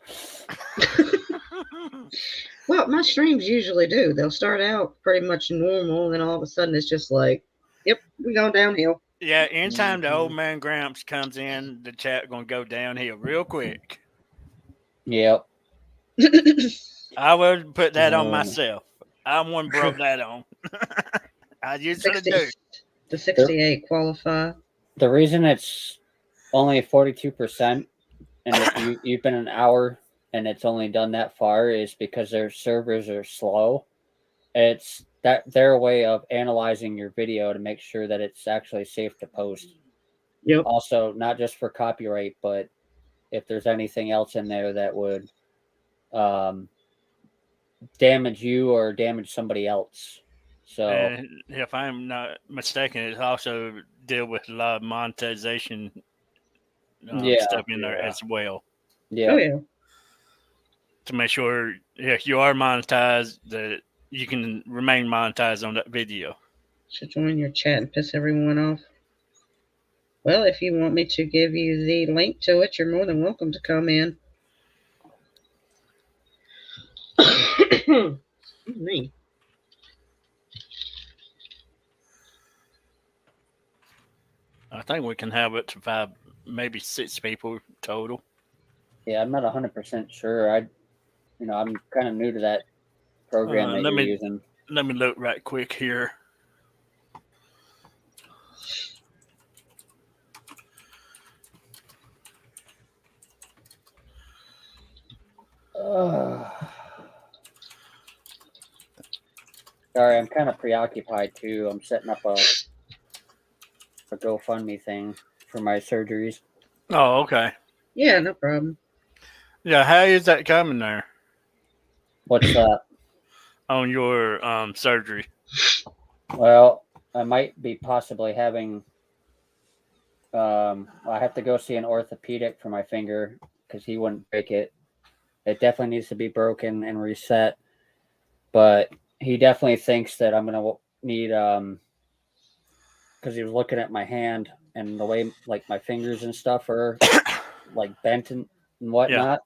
Well, my streams usually do. They'll start out pretty much normal, and then all of a sudden it's just like, yep, we going downhill. Yeah, anytime the old man Gramps comes in, the chat gonna go downhill real quick. Yep. I would put that on Oh. myself. I'm one broke that on. I usually 60, do. the 68 qualify. The reason it's only 42% and you've been an hour and it's only done that far is because their servers are slow. It's that their way of analyzing your video to make sure that it's actually safe to post. Yep. Also, not just for copyright, but if there's anything else in there that would damage you or damage somebody else. So, And if I'm not mistaken, it also deal with a lot of monetization Yeah. stuff in there Yeah. as well yeah. Oh yeah. to make sure if you are monetized that you can remain monetized on that video. Should join your chat and piss everyone off. Well, if you want me to give you the link to it, you're more than welcome to come in. Excuse me. I think we can have it to 5, maybe 6 people total. Yeah, I'm not 100% sure. I'm kind of new to that program that let you're me- using. Let me look right quick here. Sorry, I'm kind of preoccupied too. I'm setting up a GoFundMe thing for my surgeries. Oh, okay. Yeah, no problem. Yeah, how is that coming there What's that? on your surgery? Well, I might be possibly having. I have to go see an orthopedic for my finger because he wouldn't break it. It definitely needs to be broken and reset. But he definitely thinks that I'm gonna need because he was looking at my hand and the way like my fingers and stuff are like bent and whatnot.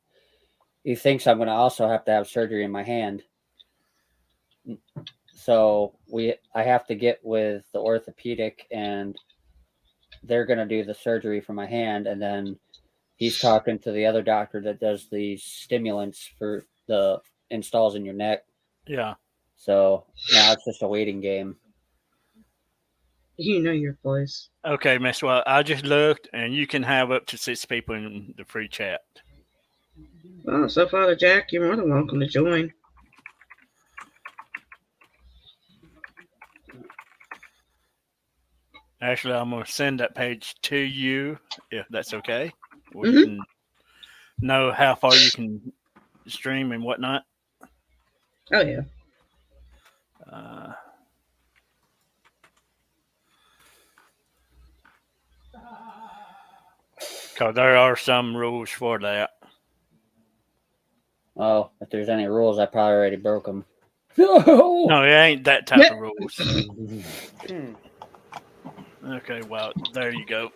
He thinks I'm gonna also have to have surgery in my hand. So I have to get with the orthopedic and they're gonna do the surgery for my hand, and then he's talking to the other doctor that does the stimulants for the installs in your neck. Yeah. So now it's just a waiting game. You know your voice. Okay, Miss. Well, I just looked, and you can have up to 6 people in the free chat. Well, so Father Jack, you're more than welcome to join. Actually, I'm going to send that page to you, if that's okay. We Mhm. can know how far you can stream and whatnot. Oh yeah. Because there are some rules for that. Oh, if there's any rules, I probably already broke them. No. No, it ain't that type of rules. Hmm. Okay, well, there you go.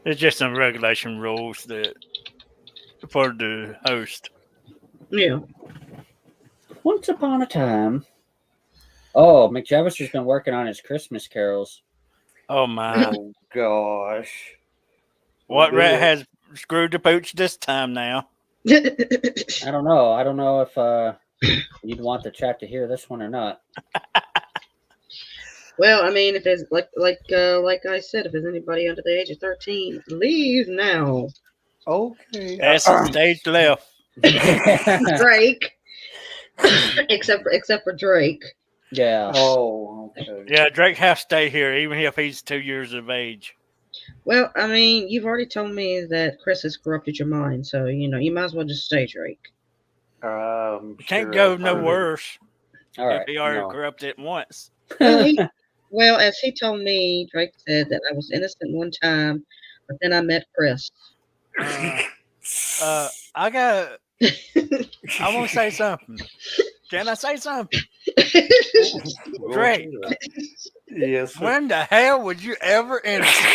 It's just some regulation rules that for the host. Yeah. Once upon a time. Oh, McJevis has been working on his Christmas carols. Oh my! Oh gosh. What Do rat it. has screwed the pooch this time now? I don't know. I don't know if you'd want the chat to hear this one or not. Well, I mean, if it's like I said, if there's anybody under the age of 13, leave now. Okay. That's stage left. Drake, except for Drake. Yeah. Oh, okay. Yeah, Drake has to stay here, even if he's 2 years of age. Well, I mean, you've already told me that Chris has corrupted your mind, so you might as well just stay Drake. Can't go no worse All right. if he already no. corrupted it once. Well, as he told me, Drake said that I was innocent one time, but then I met Chris. I want to say something. Can I say something? Drake, Yes. Sir. when the hell would you ever innocent?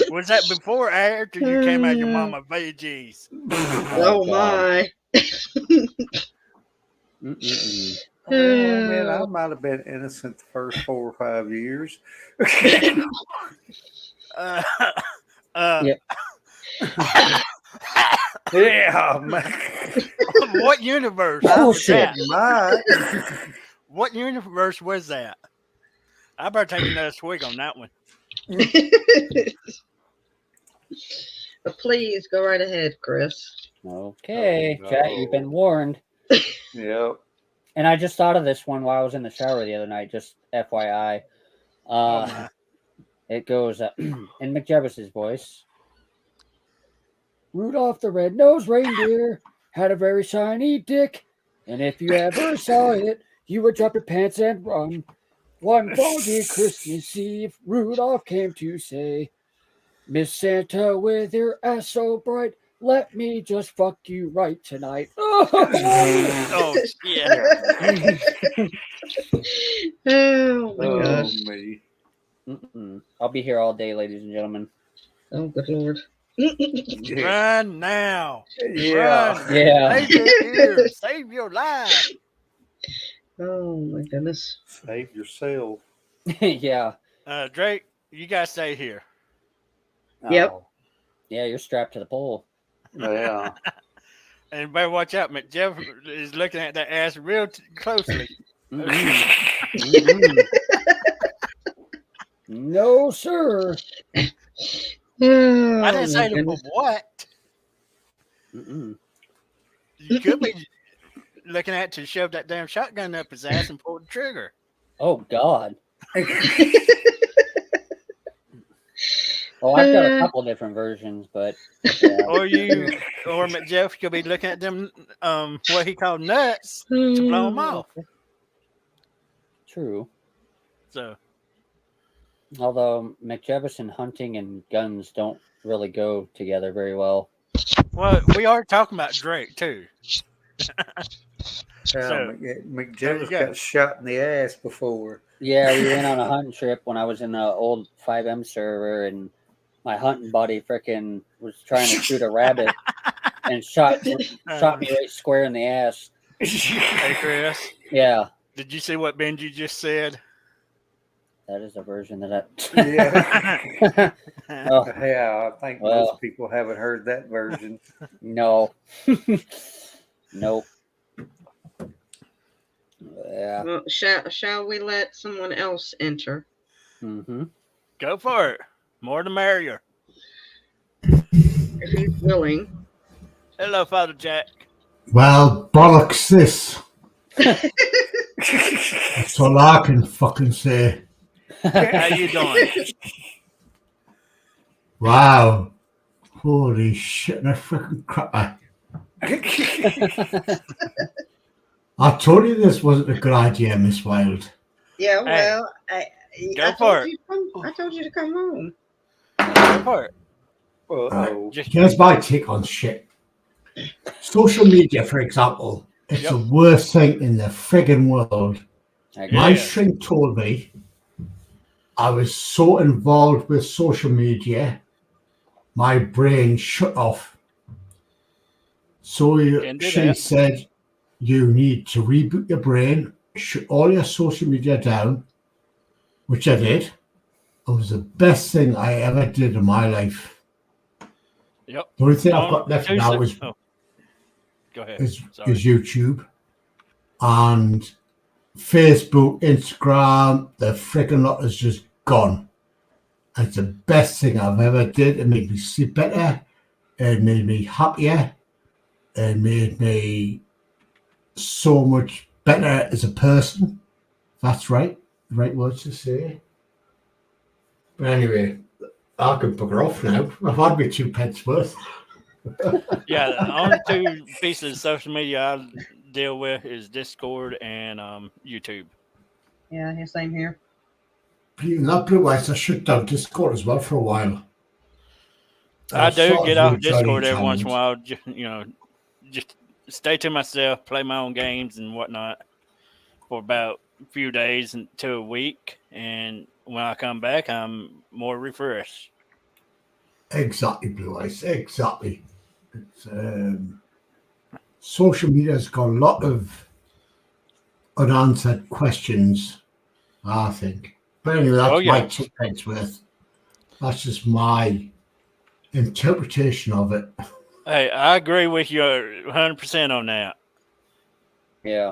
Was that before or after you came out your mama veggies? Oh my. Mm-mm-mm. Well, man, I might have been innocent the first 4 or 5 years. uh, Yeah. Yeah, man. what universe? Oh, was shit. that? My. What universe was that? I better take another swig on that one. But please go right ahead, Chris. Okay, Oh, chat, you've no. been warned. Yep. And I just thought of this one while I was in the shower the other night, just FYI. my. It goes in McJevis's voice. Rudolph the Red-Nosed Reindeer had a very shiny dick, and if you ever saw it, you would drop your pants and run. One foggy Christmas Eve, Rudolph came to say, Miss Santa with your ass so bright, let me just fuck you right tonight. Oh, yeah. Oh my Oh, gosh. me. I'll be here all day, ladies and gentlemen. Oh, good lord. Yeah. Run now. Yeah. Run. Yeah. Save your ears. Save your life. Oh my goodness. Save yourself. Yeah. Drake, you guys stay here. Yep. Oh, Yeah, you're strapped to the pole. yeah. And better watch out. McJeff is looking at that ass real closely. No, sir. Oh, I didn't say my to goodness. what. Mm-mm. You could be looking at to shove that damn shotgun up his ass and pull the trigger. Oh, God. Oh, I've got a couple different versions, but yeah. Or McJeff could be looking at them, what he called nuts to blow them off. True. So, Although McJevis and hunting and guns don't really go together very well. well, we are talking about Drake too. Yeah, McJevis got shot in the ass before. Yeah, we went on a hunting trip when I was in the old 5M server, and my hunting buddy frickin' was trying to shoot a rabbit and shot me right square in the ass. Hey, Chris, Yeah, did you see what Benji just said? that is a version that Yeah. Oh, Yeah, I think Well. most people haven't heard that version. no. Nope. Yeah. Well, shall we let someone else enter? Mm-hmm. Go for it. More the merrier. If he's willing. Hello, Father Jack. Well, bollocks this. That's all I can fucking say. How you doing? Wow. Holy shit, and a freaking crapper. I told you this wasn't a good idea, Miss Wilde. Yeah, Hey, well, I for it. told you to come home. Go for it. Uh-oh. Just Here's my take on shit. Social media, for example, it's Yep. the worst thing in the friggin' world. I My Yeah. shrink told me I was so involved with social media, my brain shut off. So Can do she that. said, you need to reboot your brain, shut all your social media down, which I did. It was the best thing I ever did in my life. Yep. The only thing I've got left now is Oh, go ahead. is Sorry. YouTube and Facebook, Instagram. The freaking lot is just gone. It's the best thing I've ever did. It made me sleep better. It made me happier. It made me so much better as a person. That's right. The right words to say. But anyway, I can bugger off now. I've had my 2 pence worth. Yeah, the only two pieces of social media I deal with is Discord and YouTube. Yeah, same here. Even that Blue Eyes, I shut down Discord as well for a while. I do sort of get off rejoined Discord every once in a challenge. while, just stay to myself, play my own games and whatnot for about a few days to a week. And when I come back, I'm more refreshed. Exactly, Blue Eyes. Exactly. It's, social media has got a lot of unanswered questions, I think. But anyway, that's Oh, yeah. my 2 pence worth. That's just my interpretation of it. Hey, I agree with you 100% on that. Yeah.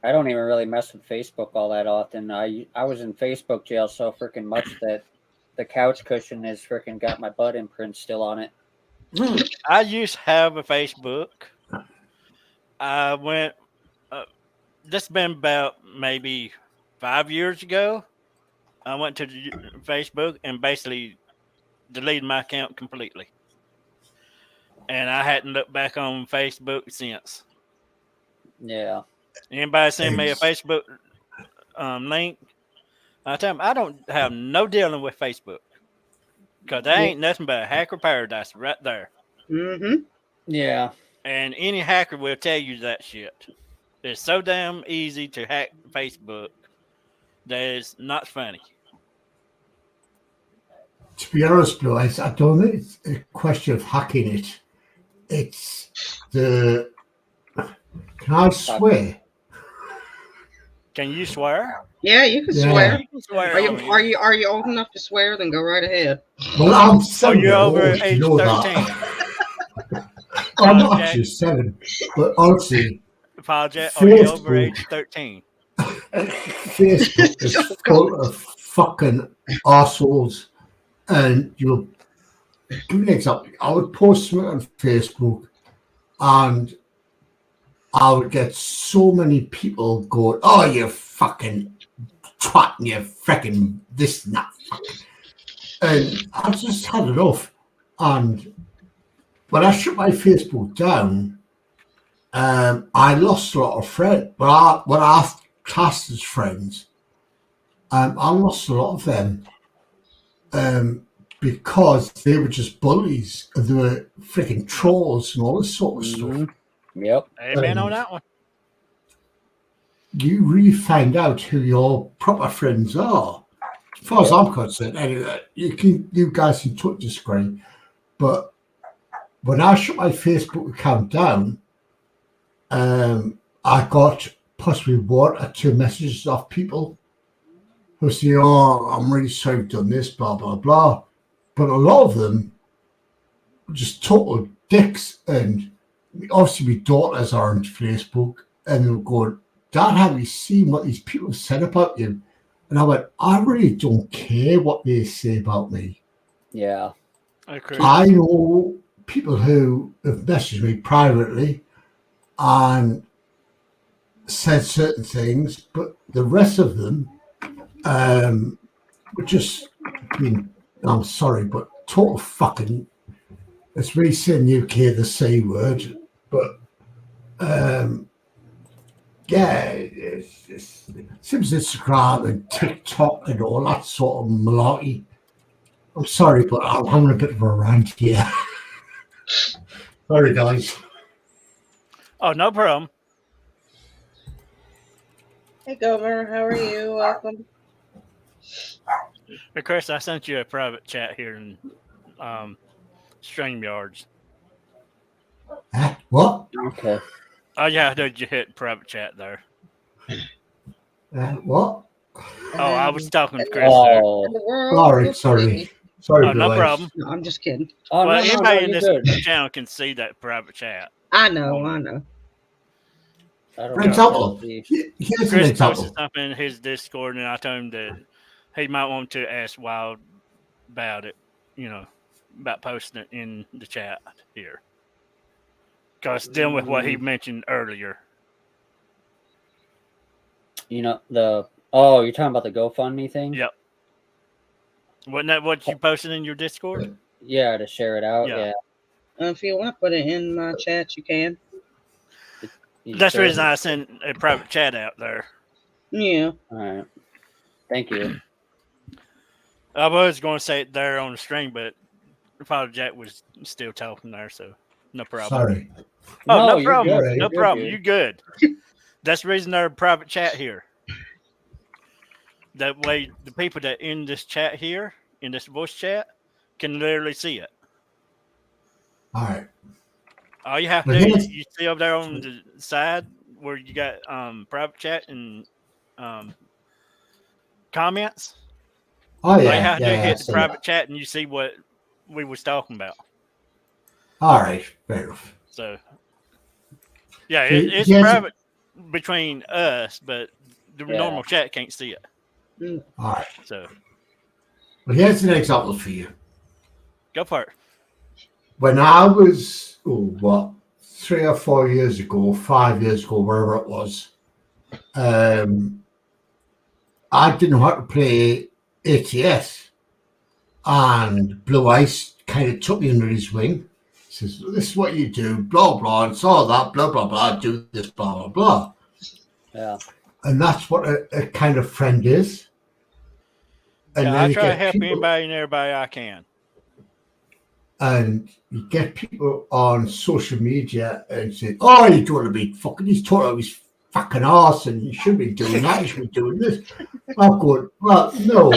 I don't even really mess with Facebook all that often. I was in Facebook jail so freaking much that the couch cushion has freaking got my butt imprint still on it. I used to have a Facebook. I went, this been about maybe 5 years ago. I went to the Facebook and basically deleted my account completely. And I hadn't looked back on Facebook since. Yeah. Anybody send me a Facebook link? I tell them I don't have no dealing with Facebook because that ain't nothing but a hacker paradise right there. Mm-hmm. Yeah. And any hacker will tell you that shit. It's so damn easy to hack Facebook that it's not funny. To be honest, Blue, I don't think it's a question of hacking it. It's the. Can I swear? Can you swear? Yeah, you can Yeah. swear. You can swear. Are you old enough to swear? Then go right ahead. Well, I'm Oh, 7 you're over old, age you know 13. that. I'm not Okay. actually 7, but honestly, Apologize. Are you over Facebook. age 13? Facebook is full of fucking assholes. And you'll give me an example. I would post something on Facebook and I would get so many people going, "Oh, you fucking twat, and you freaking this and that." And I just had enough. And when I shut my Facebook down, I lost a lot of friends. But when I classed as friends, I lost a lot of them. Because they were just bullies and they were freaking trolls and all this sort of stuff. Yep. Amen on that one. You really find out who your proper friends are. As far as I'm concerned, anyway, you guys can disagree. But when I shut my Facebook account down, I got possibly 1 or 2 messages off people who say, "Oh, I'm really sorry I've done this, blah, blah, blah." But a lot of them were just total dicks. And obviously, my daughters are on Facebook and they were going, "Dad, have you seen what these people said about you?" And I went, "I really don't care what they say about me." Yeah. Okay. I know people who have messaged me privately and said certain things, but the rest of them were just being, I'm sorry, but total fucking, it's really saying UK the C word, but yeah, it's seems Instagram and TikTok and all that sort of malarkey. I'm sorry, but I'm having a bit of a rant here. Sorry, guys. Oh, no problem. Hey, Gomer, how are you? Welcome. Of course, I sent you a private chat here in StreamYards. Huh? What? Okay. Oh, yeah, did you hit private chat there? What? Oh, I was talking to Chris there. Oh. In the world. Sorry. Sorry, Oh, no Blue. problem. No, I'm just kidding. Oh, Well, no, anybody in you're this good. channel can see that private chat. I know. I know. I don't For know. example, See. here's an Chris example. posted something in his Discord, and I told him that he might want to ask Wild about it, about posting it in the chat here. Because dealing with what he mentioned earlier. You're talking about the GoFundMe thing? Yep. Wasn't that what you posted in your Discord? Yeah, to share it out. Yeah. Yeah. If you want to put it in my chat, you can. That's the reason I sent a private chat out there. Yeah. All right. Thank you. I was going to say it there on the stream, but Father Jack was still talking there, so no problem. Sorry. Oh, no you're problem. good. No You're problem. good. You good. That's the reason there's a private chat here. That way, the people that in this chat here, in this voice chat, can literally see it. All right. All you have to But do, here's- you see over there on the side where you got private chat and comments. Oh All you yeah, have to do yeah. is I hit the see private that. chat and you see what we was talking about. All right, fair enough. So yeah, So, it's yes. private between us, but the Yeah. normal chat can't see it. All right. So Well, here's an example for you. go for it. When I was, 3 or 4 years ago, 5 years ago, wherever it was, I didn't know how to play ATS. And Blue Ice kind of took me under his wing. Says, this is what you do, blah, blah, and saw that, blah, blah, blah, do this, blah, blah, blah. Yeah. And that's what a kind of friend is. And Yeah, then I you try to get help people, anybody and everybody I can. and you get people on social media and say, oh, you don't want to be fucking, he's talking about his fucking arse and you should be doing that, you should be doing this. I'm going, well, no,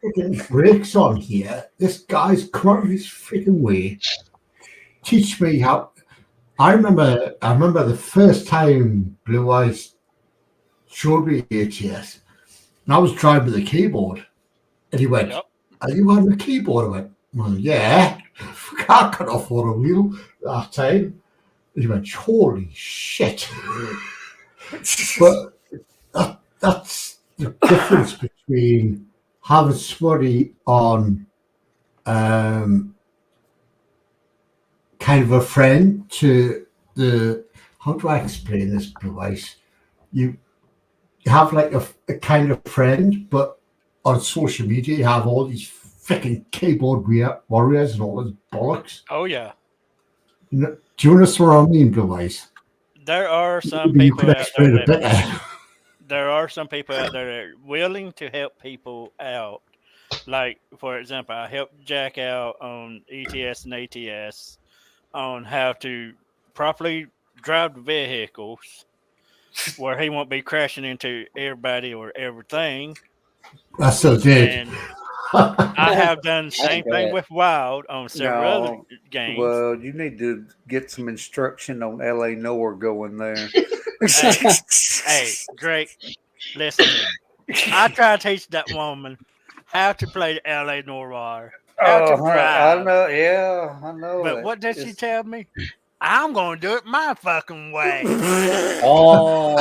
fucking brakes on here. This guy's come out of his freaking way. Teach me how. I remember the first time Blue Eyes showed me ATS, and I was driving the keyboard, and he went, Yep. are you on the keyboard? I went, well, yeah. I cut off on a wheel that time. And he went, holy shit. But that's the difference between having somebody on kind of a friend to the, how do I explain this, Blue Ice? You have like a kind of friend, but on social media you have all these freaking keyboard warriors and all this bollocks. Oh yeah. Do you understand what I mean, Blue Eyes? There are some Maybe you people could out explain there it better. there are some people out there that are willing to help people out. Like, for example, I helped Jack out on ETS and ATS on how to properly drive the vehicles where he won't be crashing into everybody or everything. I still did. And I have done the same enjoy thing it. with Wild on several other No, games. Well, you need to get some instruction on LA Noir going there. Hey, Drake, listen to me. I try to teach that woman how to play the LA Noir, how to I drive. know. Yeah, I know. But it. what did she It's- tell me? I'm going to do it my fucking way. Oh.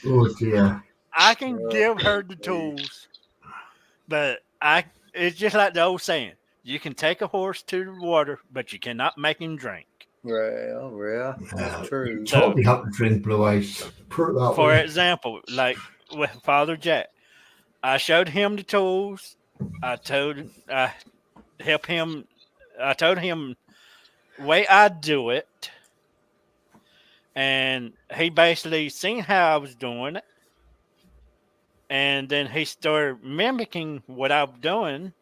Oh dear. I can give her the tools, but it's just like the old saying. You can take a horse to the water, but you cannot make him drink. Well, that's true. So- Taught me how to drink Blue Ice. Put it that For way. example, like with Father Jack, I showed him the tools. I told him the way I do it, and he basically seen how I was doing it, and then he started mimicking what I was doing,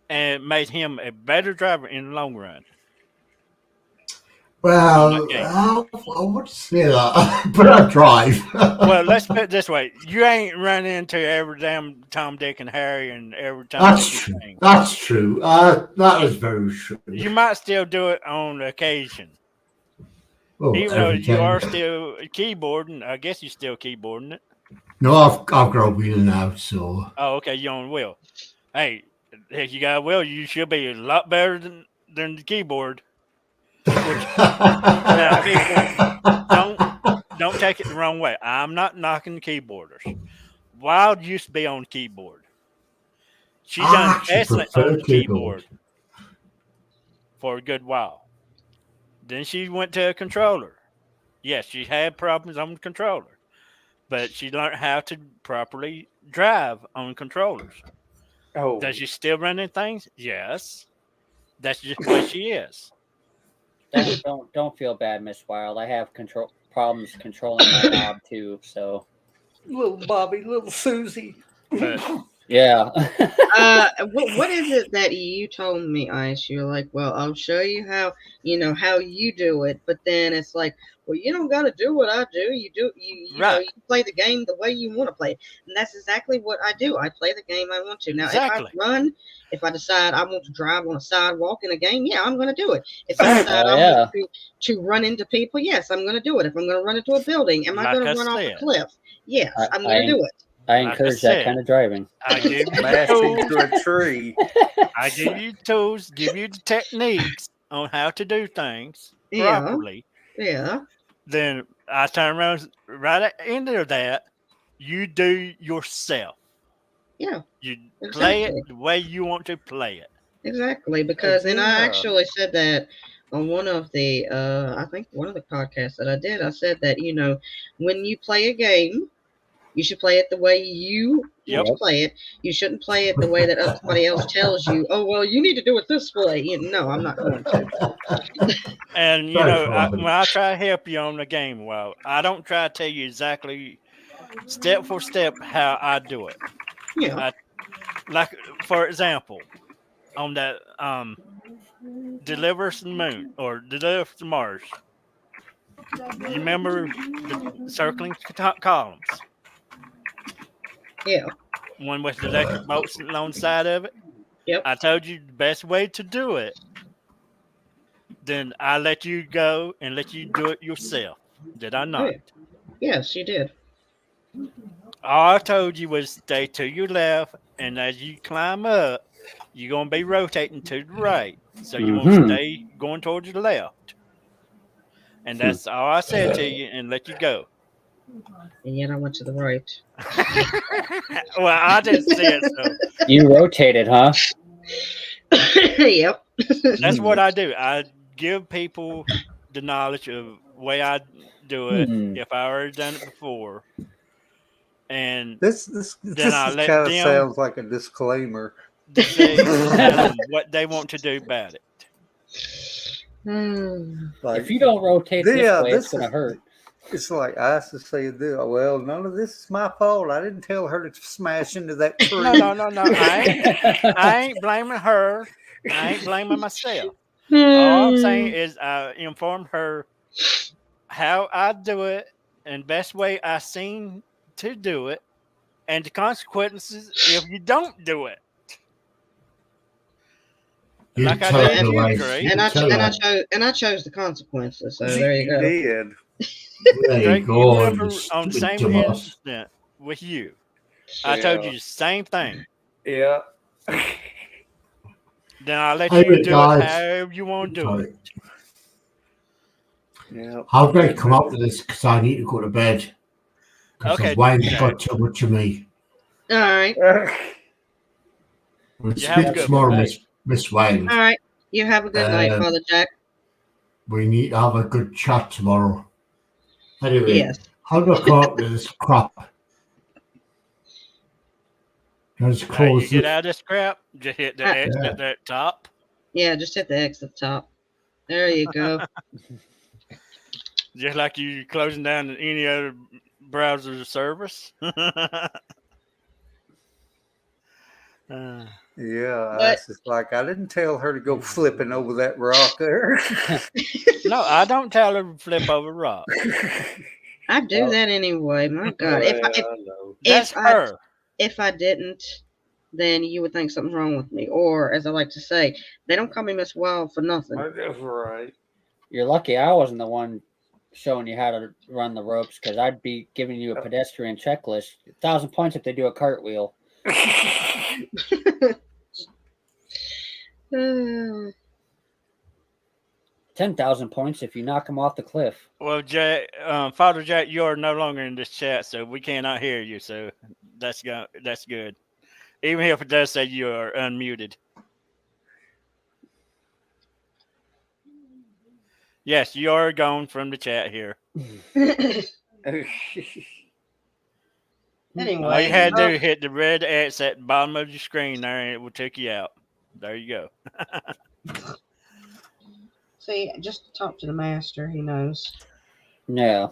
and it made him a better driver in the long run. Well, Okay. I would say that, but I drive. Well, let's put it this way: you ain't run into every damn Tom, Dick, and Harry, and every time. That's true. That's true. That is very true. You might still do it on occasion, Oh, even though every you time. are still keyboarding. I guess you're still keyboarding it. No, I've got a wheel now, so. Oh, okay, you on wheel. Hey, if you got a wheel, you should be a lot better than the keyboard. Now, people, don't take it the wrong way. I'm not knocking keyboarders. Wild used to be on keyboard. She I done actually excellent prefer on the keyboard for a good while. Then she went to a controller. Yes, she had problems on the controller, but she learned how to properly drive on controllers. Oh, Does she still run things? Yes. That's just the way she is. Don't feel bad, Miss Wild. I have problems controlling my knob too. So little Bobby, little Susie. But yeah. What is it that you told me, Ice? You're like, well, I'll show you how you do it, but then it's like, well, you don't got to do what I do. You Right. you play the game the way you want to play it, and that's exactly what I do. I play the game I want to. Now, Exactly. if I decide I want to drive on a sidewalk in a game, yeah, I'm going to do it. If I decide I yeah. want to run into people, yes, I'm going to do it. If I'm going to run into a building, am I Like going I to run off a said. cliff? Yes, I'm I going to do it. I Like I encourage that said, kind of driving. I give you the Smashed tools. into a tree. I give you the tools, give you the techniques on how to do things Yeah. properly. Yeah. Then I turn around right at the end of that. You do yourself. Yeah. You play it Exactly. the way you want to play it. Exactly. Because, and I Yeah. actually said that on one of the, I think one of the podcasts that I did, I said that, when you play a game, you should play it the way you Yep. want to play it. You shouldn't play it the way that somebody else tells you, oh, well, you need to do it this way. No, I'm not going to. And Very common. when I try to help you on the game, well, I don't try to tell you exactly step for step how I do it. Yeah. Like for example, on that Deliver the Moon or Deliver the Mars. You remember the circling columns? Yeah. One with the electric bolts on the side of it? Yep. I told you the best way to do it. Then I let you go and let you do it yourself. Did I not? Yeah. Yes, you did. All I told you was stay to your left, and as you climb up, you're going to be rotating to the right. So you want to stay going towards the left. And that's all I said to you and let you go. And yet I went to the right. Well, I didn't see it, so You rotated, huh? Yep. that's what I do. I give people the knowledge of the way I do it if I already done it before. And This I let kind of them- sounds like a disclaimer. say tell them what they want to do about it. Like, If you don't rotate this Yeah, way, this it's gonna is- hurt. it's like I used to say, well, none of this is my fault. I didn't tell her to smash into that tree. No. I ain't blaming her. I ain't blaming myself. All I'm saying is I informed her how I do it and best way I seen to do it and the consequences if you don't do it. You Like I tell did her the you, way. Dre. You And I tell her. chose the consequences. So there you go. did. There Drake, you go. remember you on the stupid same dumbass. incident with you. I told you the same thing. Yeah. Then I let Hey, you do guys. it however you want to do Sorry. it. Yeah. I'm going to come up with this because I need to go to bed. Because Okay, Wayne's Jack. got too much of me. All right. We'll You have a speak good tomorrow, night. Miss Wayne. All right. You have a good night, Father Jack. We need to have a good chat tomorrow. Anyway, Yes. how do I come up with this crap? Let's You close get this. out of this crap, just hit the X at the top. Yeah, just hit the X at the top. There you go. Just like you closing down any other browser service. Yeah, But- it's just like I didn't tell her to go flipping over that rock there. No, I don't tell her to flip over rock. I do that anyway. My God. That's her. If I didn't, then you would think something's wrong with me. Or, as I like to say, they don't call me Miss Wild for nothing. That's right. You're lucky I wasn't the one showing you how to run the ropes, because I'd be giving you a pedestrian checklist. 1,000 points if they do a cartwheel. 10,000 points if you knock them off the cliff. Well, Jack, Father Jack, you are no longer in this chat, so we cannot hear you. So that's good. Even if it does say you are unmuted. Yes, you are gone from the chat here. Anyway, All you had to do hit the red X at the bottom of your screen there, and it will take you out. There you go. see, just talk to the master. He knows. Yeah.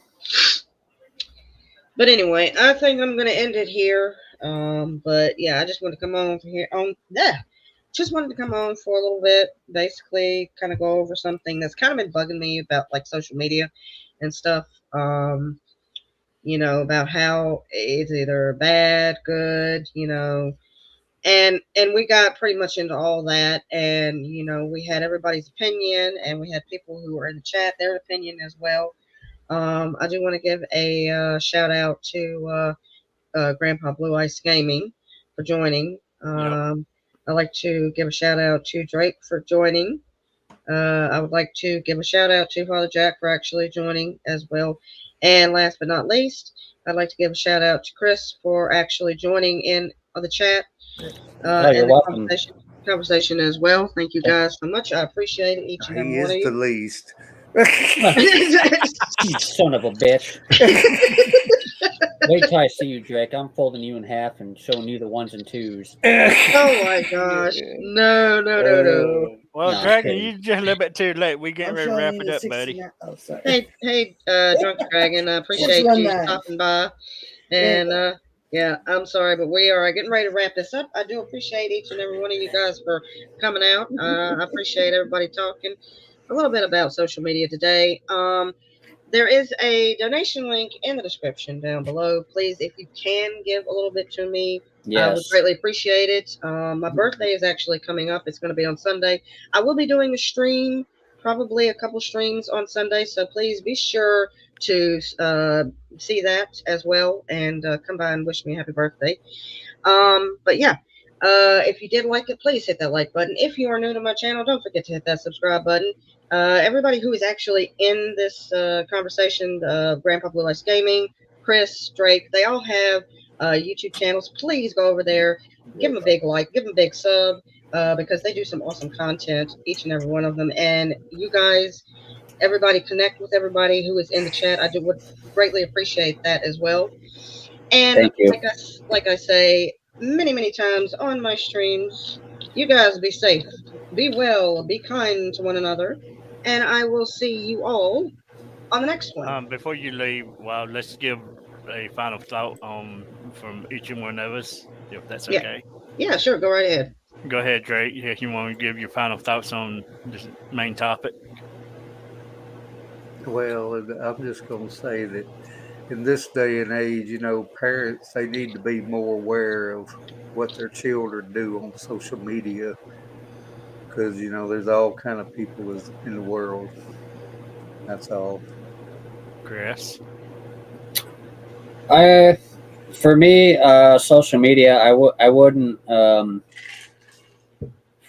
But anyway, I think I'm going to end it here. But yeah, I just wanted to come on for here. Just wanted to come on for a little bit, basically, kind of go over something that's kind of been bugging me about like social media and stuff. About how it's either bad, good, and we got pretty much into all that, and we had everybody's opinion, and we had people who were in the chat, their opinion as well. I do want to give a shout out to Grandpa Blue Ice Gaming for joining. I'd like to give a shout out to Drake for joining. I would like to give a shout out to Father Jack for actually joining as well. And last but not least, I'd like to give a shout out to Chris for actually joining in on the chat. You're welcome. Conversation as well. Thank you guys so much. I appreciate it, each and every one of He is you. the least. You son of a bitch. Wait till I see you, Drake. I'm folding you in half and showing you the ones and twos. Oh my gosh. No. Well, No, Dragon, kidding. you just a little bit too late. We getting ready to wrap it up, buddy. Oh, sorry. Hey, Drunk Dragon, I appreciate you stopping by. And yeah, I'm sorry, but we are getting ready to wrap this up. I do appreciate each and every one of you guys for coming out. I appreciate everybody talking a little bit about social media today. There is a donation link in the description down below. Please, if you can give a little bit to me, I would Yes. greatly appreciate it. My birthday is actually coming up. It's going to be on Sunday. I will be doing a stream, probably a couple streams on Sunday. So please be sure to see that as well and come by and wish me a happy birthday. But yeah, if you did like it, please hit that like button. If you are new to my channel, don't forget to hit that subscribe button. Everybody who is actually in this conversation, Grandpa Blue Ice Gaming, Chris, Drake, they all have YouTube channels. Please go over there, give them a big like, give them a big sub, because they do some awesome content, each and every one of them. And you guys, everybody connect with everybody who is in the chat. I would greatly appreciate that as well. And Thank you. like I say many times on my streams, you guys be safe, be well, be kind to one another, and I will see you all on the next one. Before you leave, well, let's give a final thought from each and one of us, if that's Yeah. okay. Yeah, sure, go right ahead. Go ahead, Drake. If you want to give your final thoughts on this main topic. Well, I'm just going to say that in this day and age, you know, parents, they need to be more aware of what their children do on social media, because, you know, there's all kind of people in the world. That's all. Chris? For me, social media, I wouldn't, for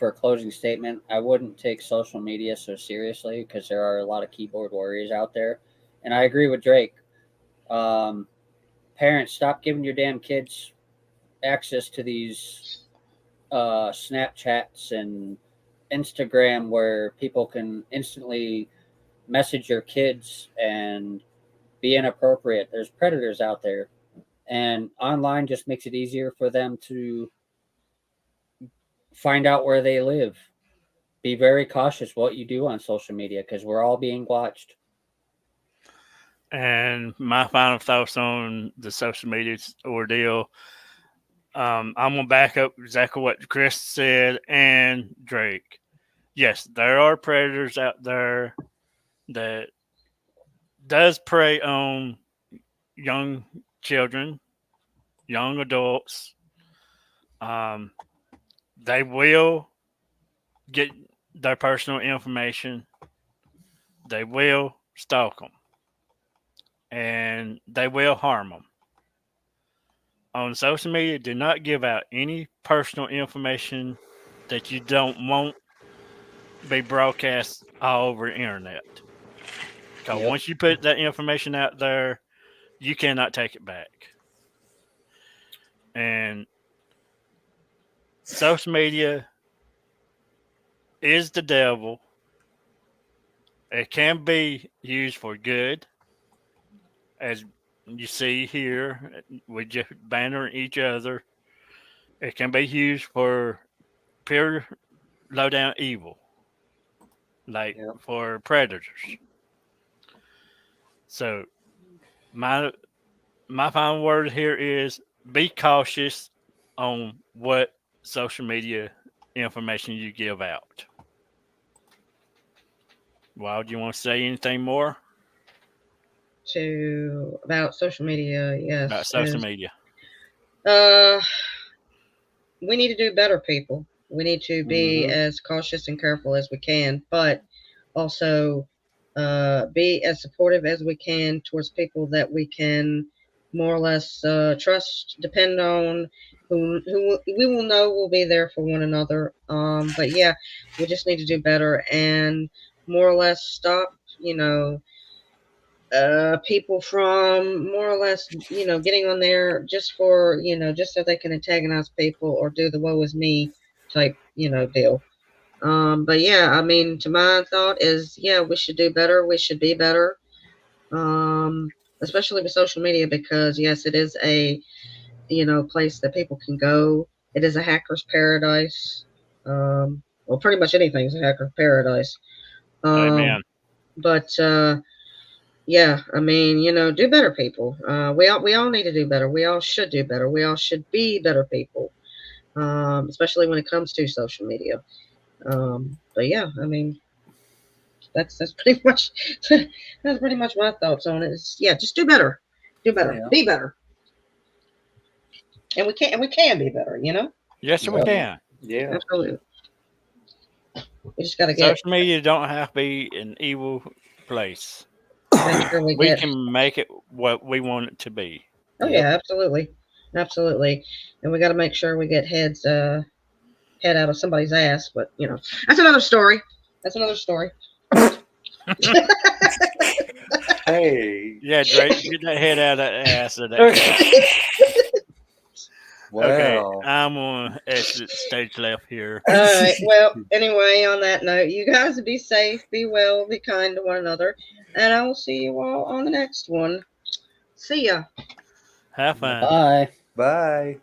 a closing statement, I wouldn't take social media so seriously because there are a lot of keyboard warriors out there. And I agree with Drake. Parents, stop giving your damn kids access to these Snapchats and Instagram where people can instantly message your kids and be inappropriate. There's predators out there. And online just makes it easier for them to find out where they live. Be very cautious what you do on social media because we're all being watched. And my final thoughts on the social media ordeal. I'm going to back up exactly what Chris said and Drake. Yes, there are predators out there that does prey on young children, young adults. They will get their personal information. They will stalk them. And they will harm them. On social media, do not give out any personal information that you don't want be broadcast all over the internet. Because once you put that information out there, you cannot take it back. And social media is the devil. It can be used for good, as you see here. We just banner each other. It can be used for pure low-down evil, like for predators. So my final word here is be cautious on what social media information you give out. Wild, do you want to say anything more? About social media, yes. About social media. We need to do better, people. We need to be as cautious and careful as we can, but also be as supportive as we can towards people that we can more or less trust, depend on who we will know will be there for one another. But yeah, we just need to do better and more or less stop, people from more or less, getting on there just for, just so they can antagonize people or do the woe is me type, deal. But yeah, I mean, to my thought is, yeah, we should do better. We should be better. Especially with social media, because yes, it is a, place that people can go. It is a hacker's paradise. Well, pretty much anything is a hacker's paradise. Amen. But yeah, I mean, do better, people. We all need to do better. We all should do better. We all should be better people. Especially when it comes to social media. But yeah, I mean, that's pretty much that's pretty much my thoughts on it. Yeah, just do better, be better, and we can be better. Yes, we can. Yeah. Absolutely. We just got to get Social media don't have to be an evil place. make sure we We get. can make it what we want it to be. Oh yeah, absolutely, and we got to make sure we get head out of somebody's ass. But that's another story. Hey. Yeah, Drake, get that head out of that ass of that. Well. Okay, I'm on exit stage left here. All right. Well, anyway, on that note, you guys be safe, be well, be kind to one another, and I will see you all on the next one. See ya. Have fun. Bye. Bye.